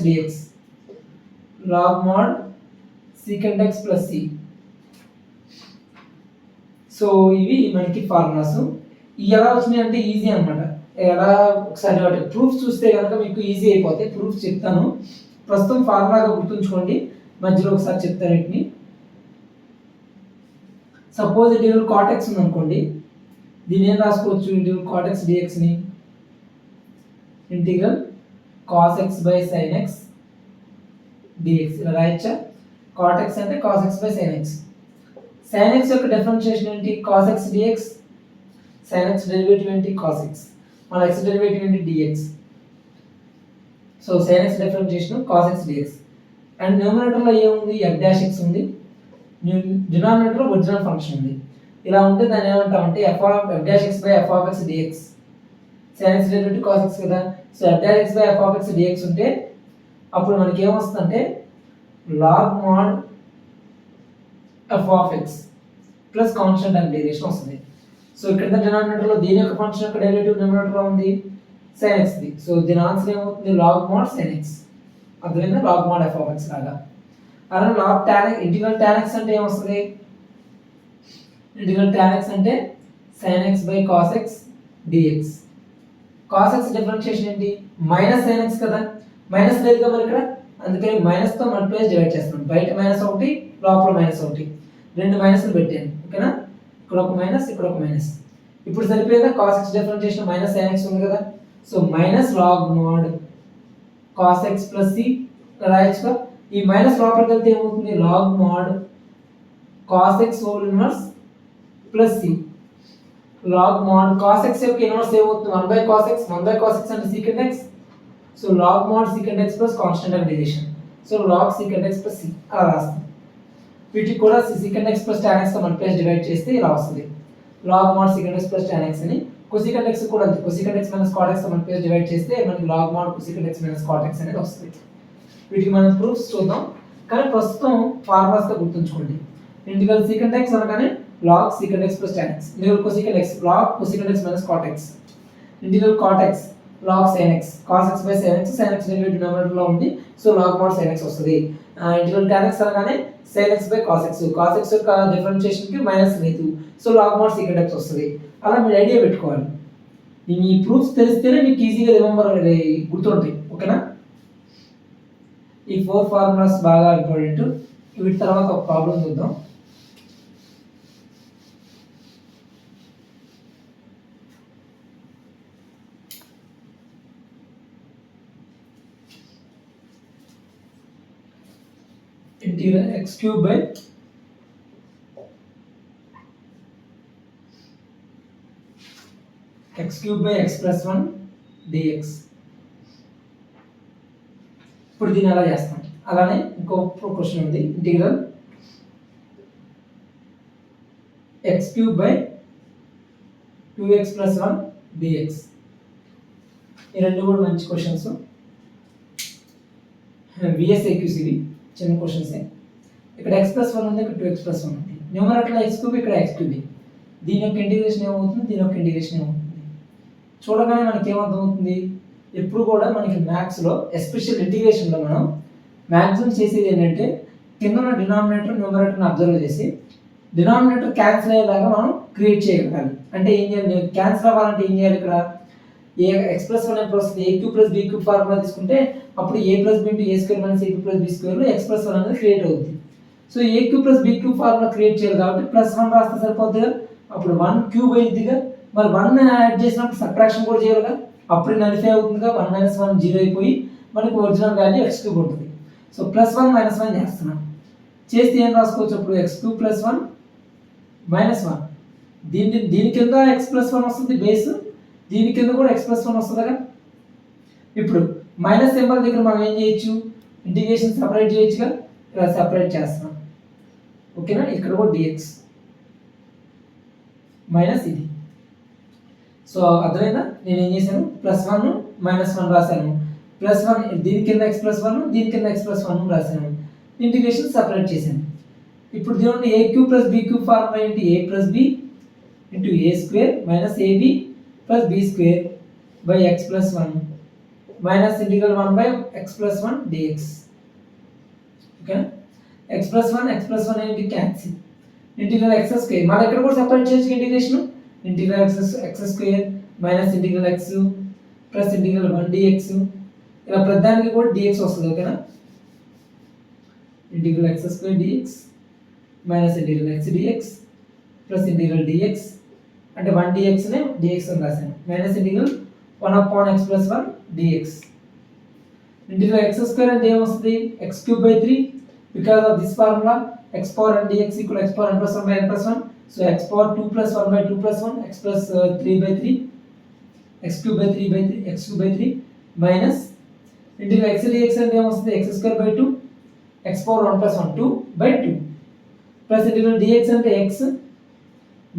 dx log mod secant x plus c. So ఇవి మనకి ఫార్ములాస్. ఇవి ఎలా వచ్చినాయి అంటే ఈజీ అనమాట. ఎలా ఒకసారి వాటి ప్రూఫ్ చూస్తే కనుక మీకు ఈజీ అయిపోతాయి. ప్రూఫ్ చెప్తాను, ప్రస్తుతం ఫార్ములాగా గుర్తుంచుకోండి, మధ్యలో ఒకసారి చెప్తాను వీటిని. సపోజ్ ఇంటిగ్రల్ cot x ఉందనుకోండి, దీన్ని ఏం రాసుకోవచ్చు, ఇంటిగ్రల్ cot x dxని ఇంటిగ్రల్ cos x by sin x dx ఇలా రాయొచ్చా? cot x అంటే cos x by sin x. sin x యొక్క డిఫరెన్షియేషన్ ఏంటి? cos x dx. sin x derivative ఏంటి? cos x. మన x డెరివేటివ్ ఏంటి? dx. So sin x differentiation cos x dx. And న్యూమరేటర్లో ఏముంది? f dash x ఉంది, డినామినేటర్లో ఒరిజినల్ ఫంక్షన్ ఉంది. ఇలా ఉంటే దాన్ని ఏమంటాం అంటే f dash x by f of x dx. sin x derivative cos x కదా, so f dash x by f of x dx ఉంటే అప్పుడు మనకి ఏమొస్తుందంటే log mod f of x plus constant and derivation వస్తుంది. సో ఇక్కడ డినామినేటర్లో దీని యొక్క ఫంక్షన్ యొక్క డెరివేటివ్ న్యూమరేటర్లో ఉంది sin x ది. సో దీని ఆన్సర్ ఏమవుతుంది? log mod sin x. అర్థమైందా? log mod f of x లాగా. అలానే log tan x, integral tan x అంటే ఏమొస్తుంది? ఇంటిగ్రల్ tan x అంటే sin x by cos x dx. cos x differentiation ఏంటి? మైనస్ sin x కదా, మైనస్ లేదు కదా ఇక్కడ, అందుకని మైనస్ తో మల్టిప్లై డివైడ్ చేస్తున్నాం. బయట మైనస్ ఒకటి, లోపల మైనస్ ఒకటి, రెండు మైనస్లు పెట్టాను. ఓకేనా? ఇక్కడ ఒక మైనస్, ఇక్కడ ఒక మైనస్. ఇప్పుడు సరిపోయిందా? cos x differentiation minus sin x ఉంది కదా, so minus log mod cos x plus c రాయొచ్చుగా. ఈ మైనస్ లోపలికి వెళ్తే ఏమవుతుంది? log mod cos x whole inverse plus c. log mod cos x యొక్క ఇన్వర్స్ ఏమవుతుంది? 1 by cos x. 1 by cos x అంటే secant x. So log mod secant x plus constant of derivation. So log secant x plus c అలా రాస్తాం. వీటికి కూడా secant x plus tan x తో మల్టిప్లై డివైడ్ చేస్తే ఇలా వస్తుంది log mod secant x plus tan x అని. cosecant x కూడా అంతే, cosecant x minus cot x తో మల్టిప్లై డివైడ్ చేస్తే మనకి log mod cosecant x minus cot x అనేది వస్తుంది. వీటికి మనం ప్రూఫ్స్ చూద్దాం, కానీ ప్రస్తుతం ఫార్ములాస్ తో గుర్తుంచుకోండి. ఇంటిగ్రల్ secant x అనగానే log secant x plus tan x. Integral cosecant x log cosecant x minus cot x. Integral cot x log sin x. cos x by sin x, sin x derivative denominator లో ఉంది, so log mod sin x వస్తుంది. ఇంటిగ్రల్ tan x అనగానే sin x by cos x. cos x యొక్క డిఫరెన్షియేషన్ కి మైనస్ లేదు, so log mod secant x వస్తుంది. అలా మీరు ఐడియా పెట్టుకోవాలి. ఈ ప్రూఫ్స్ తెలిస్తేనే మీకు ఈజీగా రిమెంబర్ గుర్తుంటాయి. ఓకేనా? ఈ 4 ఫార్ములాస్ బాగా ఇంపార్టెంట్. వీటి తర్వాత ఒక ప్రాబ్లం చూద్దాం. integral x cube by x plus 1 dx. ఇప్పుడు దీన్ని అలా చేస్తాం. అలానే ఇంకో క్వశ్చన్ ఉంది, integral x cube by 2x plus 1 dx. ఈ రెండు కూడా మంచి క్వశ్చన్స్, VSAQCవి చిన్న క్వశ్చన్స్. ఇక్కడ x plus 1 ఉంది, ఇక్కడ 2x plus 1 ఉంది. న్యూమరేటర్లో x cube, ఇక్కడ x cube. దీని యొక్క ఇంటిగ్రేషన్ ఏమవుతుంది? దీని యొక్క ఇంటిగ్రేషన్ ఏమవుతుంది? చూడగానే మనకి ఏమర్థమవుతుంది? ఎప్పుడు కూడా మనకి మ్యాథ్స్లో ఎస్పెషల్ ఇంటిగ్రేషన్లో మనం మ్యాక్సిమం చేసేది ఏంటంటే కింద ఉన్న డినామినేటర్ న్యూమరేటర్ని అబ్జర్వ్ చేసి డినామినేటర్ క్యాన్సిల్ అయ్యేలాగా మనం క్రియేట్ చేయగలగాలి. అంటే ఏం చేయాలి? క్యాన్సిల్ అవ్వాలంటే ఏం చేయాలి? ఇక్కడ x plus 1 ఎప్పుడు వస్తుంది? a cube plus b cube formula తీసుకుంటే అప్పుడు a plus b into a square minus a cube plus b square లో x plus 1 అనేది క్రియేట్ అవుతుంది. So a cube plus b cube formula create చేయాలి కాబట్టి ప్లస్ 1 రాస్తే సరిపోతుందిగా. అప్పుడు 1 క్యూబ్ అయ్యిద్దిగా. మరి 1 యాడ్ చేసినప్పుడు సబ్ట్రాక్షన్ కూడా చేయాలిగా, అప్పుడు నలిఫై అవుతుందిగా. 1 minus 1 జీరో అయిపోయి మనకి ఒరిజినల్ వాల్యూ x క్యూబ్ ఉంటుంది. సో ప్లస్ 1 మైనస్ 1 చేస్తున్నాం. చేస్తే ఏం రాసుకోవచ్చు? అప్పుడు x క్యూబ్ ప్లస్ 1 మైనస్ 1. దీని కింద x ప్లస్ 1 వస్తుంది బేస్, దీని కింద కూడా x ప్లస్ 1 వస్తుందిగా. ఇప్పుడు మైనస్ సింబల్ దగ్గర మనం ఏం చేయొచ్చు? ఇంటిగ్రేషన్ సపరేట్ చేయొచ్చుగా, ఇలా సపరేట్ చేస్తున్నాం. ఓకేనా? ఇక్కడ కూడా dx మైనస్ ఇది. సో అర్థమైందా? నేను ఏం చేశాను? ప్లస్ 1 మైనస్ 1 రాశాను. ప్లస్ 1 దీని కింద x ప్లస్ 1, దీని కింద x ప్లస్ 1 రాశాను. ఇంటిగ్రేషన్ సపరేట్ చేశాను. ఇప్పుడు దీని a cube plus b cube formula ఏంటి? a plus b into a square minus ab plus b square by x plus 1 minus integral 1 by x plus 1 dx. Okay, x plus 1 ఏంటి? క్యాన్సిల్. ఇంటిగ్రల్ x స్క్వేర్ మళ్ళీ ఇక్కడ కూడా సపరేట్ చేయొచ్చు integration. Integral x square minus integral x plus integral 1 d x, ఇలా ప్రతిదానికి కూడా డిఎక్స్ వస్తుంది. ఓకేనా, integral x square d x minus integral x d x plus integral dx అంటే 1 డిఎక్స్నే డిఎక్స్ అని రాశాను, minus integral 1/x plus 1 d x. Integral x square అంటే ఏమొస్తుంది, x cube by 3 because of this formula x power n dx equal x power n plus 1 by n plus 1. So x power 2 plus 1 by 2 plus 1 x plus 3 by 3 x cube by 3 by 3 x cube by 3 minus integral x dx అంటే ఏమొస్తుంది, x square by 2 x power 1 plus 1 2 by 2 plus integral dx అంటే x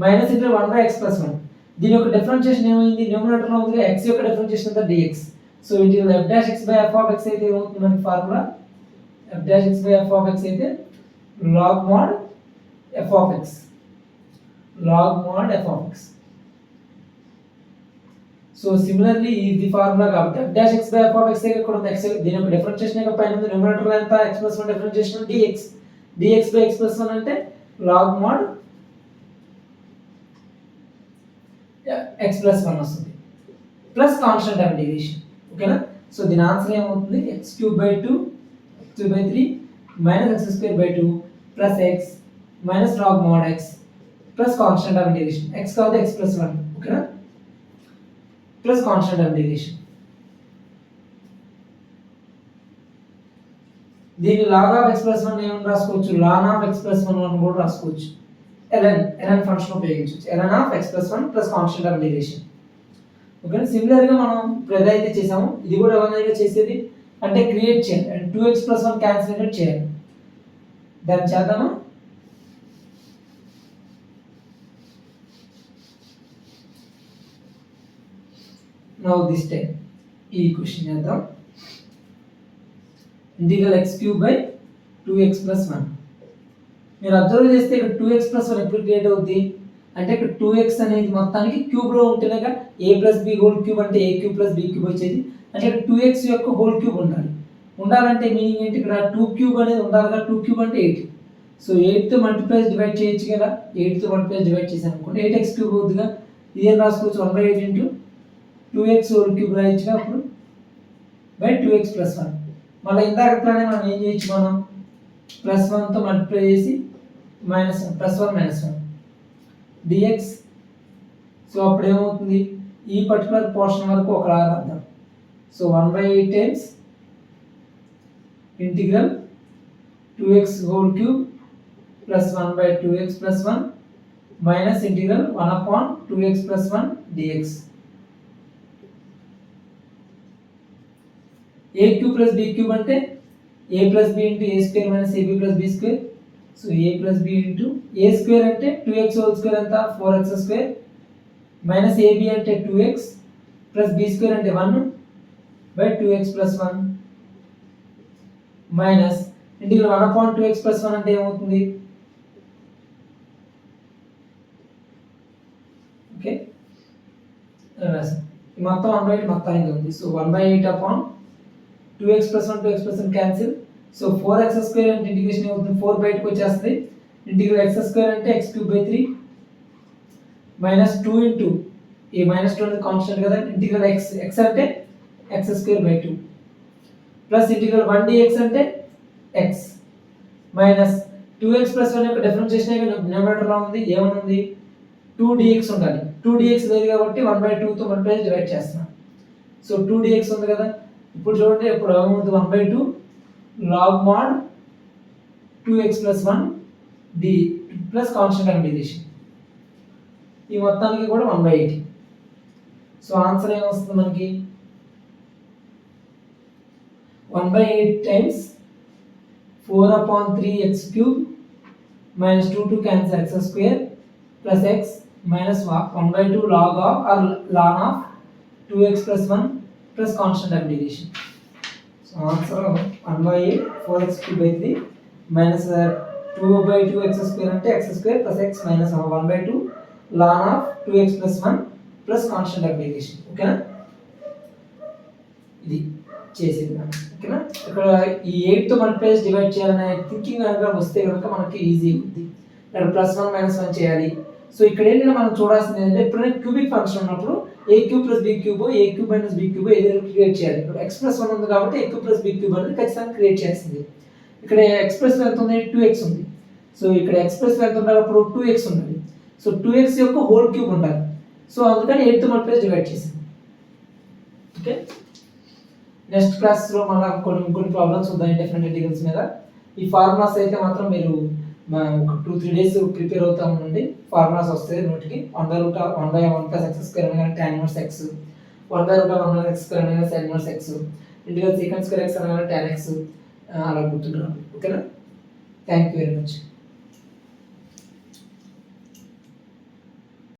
minus integral 1 by x plus 1. దీని యొక్క డిఫరెన్షియేషన్ ఏమైంది, న్యూమరేటర్లో ఉంది ఎక్స్ యొక్క డిఫరెన్షియేషన్ అంతా dx. So integral f dash x by f of x అయితే ఏమవుతుంది మనకి formula, f dash x by f of x అయితే log mod f of x, log mod f of x. So similarly ఇది ఫార్ములా కాబట్టి f dash x by f of x ఇక్కడ ఉంది ఎక్స్, దీని యొక్క డిఫరెన్షియేషన్ యొక్క పైన ఉంది న్యూమరేటర్లో ఎంత x plus 1 differentiation d x, d x by x plus 1 అంటే లాగ్ మోడ్ ఎక్స్ ప్లస్ 1 వస్తుంది ప్లస్ కాన్స్టెంట్ ఆఫ్ డెరివేషన్. ఓకేనా, సో దీని ఆన్సర్ ఏమవుతుంది, x cube by 2 x cube by 3 minus x square by 2 plus x minus log mod x plus constant of derivation. X కాదు ఎక్స్ ప్లస్ 1. ఓకేనా, ప్లస్ కాన్స్టెంట్ ఆఫ్ డెరివేషన్. దీన్ని లాగ్ ఆఫ్ ఎక్స్ ప్లస్ 1 ఏమని రాసుకోవచ్చు, లాన్ ఆఫ్ ఎక్స్ ప్లస్ 1 అని కూడా రాసుకోవచ్చు. ln ఫంక్షన్ ఉపయోగించవచ్చు, ln of x plus 1 plus constant of derivation. Okay, సిమిలర్గా మనం ఇప్పుడు ఏదైతే చేసామో ఇది కూడా ఎవరైనా చేసేది అంటే క్రియేట్ చేయాలి అండ్ 2x ప్లస్ 1 క్యాన్సిలేట్ చేయాలి. దాన్ని చేద్దామా, నౌ దిస్ టైం ఈ క్వశ్చన్ చేద్దాం. Integral x cube by 2x plus 1. మీరు అబ్జర్వ్ చేస్తే ఇక్కడ 2x ప్లస్ 1 ఎప్పుడు క్రియేట్ అవుద్ది అంటే ఇక్కడ 2x అనేది మొత్తానికి క్యూబ్ లో ఉంటేనేగా a plus b whole cube అంటే a cube plus b cube వచ్చేది. అంటే ఇక్కడ 2x యొక్క హోల్ క్యూబ్ ఉండాలంటే మీనింగ్ ఏంటి, ఇక్కడ 2 క్యూబ్ అనేది ఉండాలి కదా, 2 క్యూబ్ అంటే 8. సో 8 తో మల్టిప్లై డివైడ్ చేయొచ్చు కదా, 8 తో మల్టిప్లై డివైడ్ చేసాను అనుకోండి 8x క్యూబ్ అవుతుందిగా. ఇదేం రాసుకోవచ్చు 1/8 ఇంటూ 2x హోల్ క్యూబ్ రాయొచ్చుగా అప్పుడు బై 2x ప్లస్ 1. మళ్ళీ ఇందాక మనం ఏం చేయొచ్చు, మనం ప్లస్ 1 తో మల్టిప్లై చేసి minus plus 1 minus 1 dx. So అప్పుడు ఏమవుతుంది, ఈ పర్టికులర్ పోర్షన్ వరకు ఒక రాద్దాం. So 1/8 times integral 2x whole cube plus 1/2x plus 1 minus integral 1/2x plus 1 dx. a cube plus b cube అంటే a plus b into a square minus ab plus b square. So a plus b into a square అంటే 2x హోల్ స్క్వేర్ ఎంత 4x స్క్వేర్ మైనస్ ab అంటే 2x ప్లస్ b స్క్వేర్ అంటే 1 by 2x plus 1 minus integral 1/2x plus 1 అంటే ఏమవుతుంది, ఓకే మొత్తం 1/8 మొత్తానికి ఉంది. So 1/8/2x plus 1 2x plus 1 cancel. So 4x square అంటే ఇంటిగ్రేషన్ ఏమవుతుంది 4 బయటకు వచ్చేస్తుంది. ఇంటిగ్రల్ x స్క్వేర్ అంటే x cube by 3 minus 2 into ఈ మైనస్ 2 అనేది కాన్స్టెంట్ కదా, ఇంటిగ్రల్ x అంటే x square by 2 plus integral 1 dx అంటే x మైనస్ 2x ప్లస్ 1 యొక్క డిఫరెన్షియేషన్ న్యూమరేటర్లో ఉంది, ఏమని ఉంది 2 dx ఉండాలి. 2 dx లేదు కాబట్టి 1/2 తో మల్టిప్లై డివైడ్ చేస్తున్నాం. సో 2 dx ఉంది కదా, ఇప్పుడు చూడండి ఇప్పుడు ఏమవుతుంది 1/2 log mod 2x plus 1 d plus constant of derivation. ఈ మొత్తానికి కూడా 1/8. సో ఆన్సర్ ఏమొస్తుంది మనకి 1/8 times 4/3x cube minus 2 cancel x square plus x minus 1/2 log of or ln of 2x plus 1 plus constant of deviation. So answer 1/8 4x cube by 3 minus 2/2 x square అంటే x square plus x minus 1/2 ln of 2x plus 1 plus constant of deviation. ఓకేనా, ఇది చేసేది ఓకేనా. ఇక్కడ ఈ 8 తో మల్టిప్లై డివైడ్ చేయాలనే థింకింగ్ కనుక వస్తే కనుక మనకి ఈజీ ఉంది. ఇక్కడ +1 - 1 చేయాలి, సో ఇక్కడ ఏంటంటే మనం చూడాల్సింది ఏంటంటే ఎప్పుడైనా క్యూబిక్ ఫంక్షన్ ఉన్నప్పుడు ఏ క్యూబ్ ప్లస్ బి క్యూబ్ ఏ క్యూబ్ మైనస్ బి క్యూబ్ ఏదైనా క్రియేట్ చేయాలి. ఇప్పుడు ఎక్స్ ప్లస్ 1 ఉంది కాబట్టి ఏ క్యూబ్ ప్లస్ బి క్యూబ్ అనేది ఖచ్చితంగా క్రియేట్ చేయాల్సింది. ఇక్కడ ఎక్స్ ప్లస్ ఎంత ఉంది 2x ఉంది. సో ఇక్కడ ఎక్స్ ప్లస్ ఎంత ఉండాలి అప్పుడు 2x ఉండాలి. సో 2x యొక్క హోల్ క్యూబ్ ఉండాలి. సో అందుకని 8తో మల్టిప్లై డివైడ్ చేసాం. ఓకే, నెక్స్ట్ క్లాస్లో మళ్ళీ కొన్ని ప్రాబ్లమ్స్ ఉన్నాయి డిఫరెంట్ ఇంటిగ్రల్స్ మీద. ఈ ఫార్ములాస్ అయితే మాత్రం మీరు ఒక 2-3 డేస్ ప్రిపేర్ అవుతా ఉండండి. ఫార్ములాస్ వస్తాయి నోటికి. 1/1 ప్లస్ ఎక్స్ స్క్వేర్ అనగానే tan inverse X, 1/1 X square అనగానే sin inverse X, integral secant square X అనగానే tan ఎక్స్, అలా గుర్తుంటున్నాను. ఓకేనా? Thank you very much.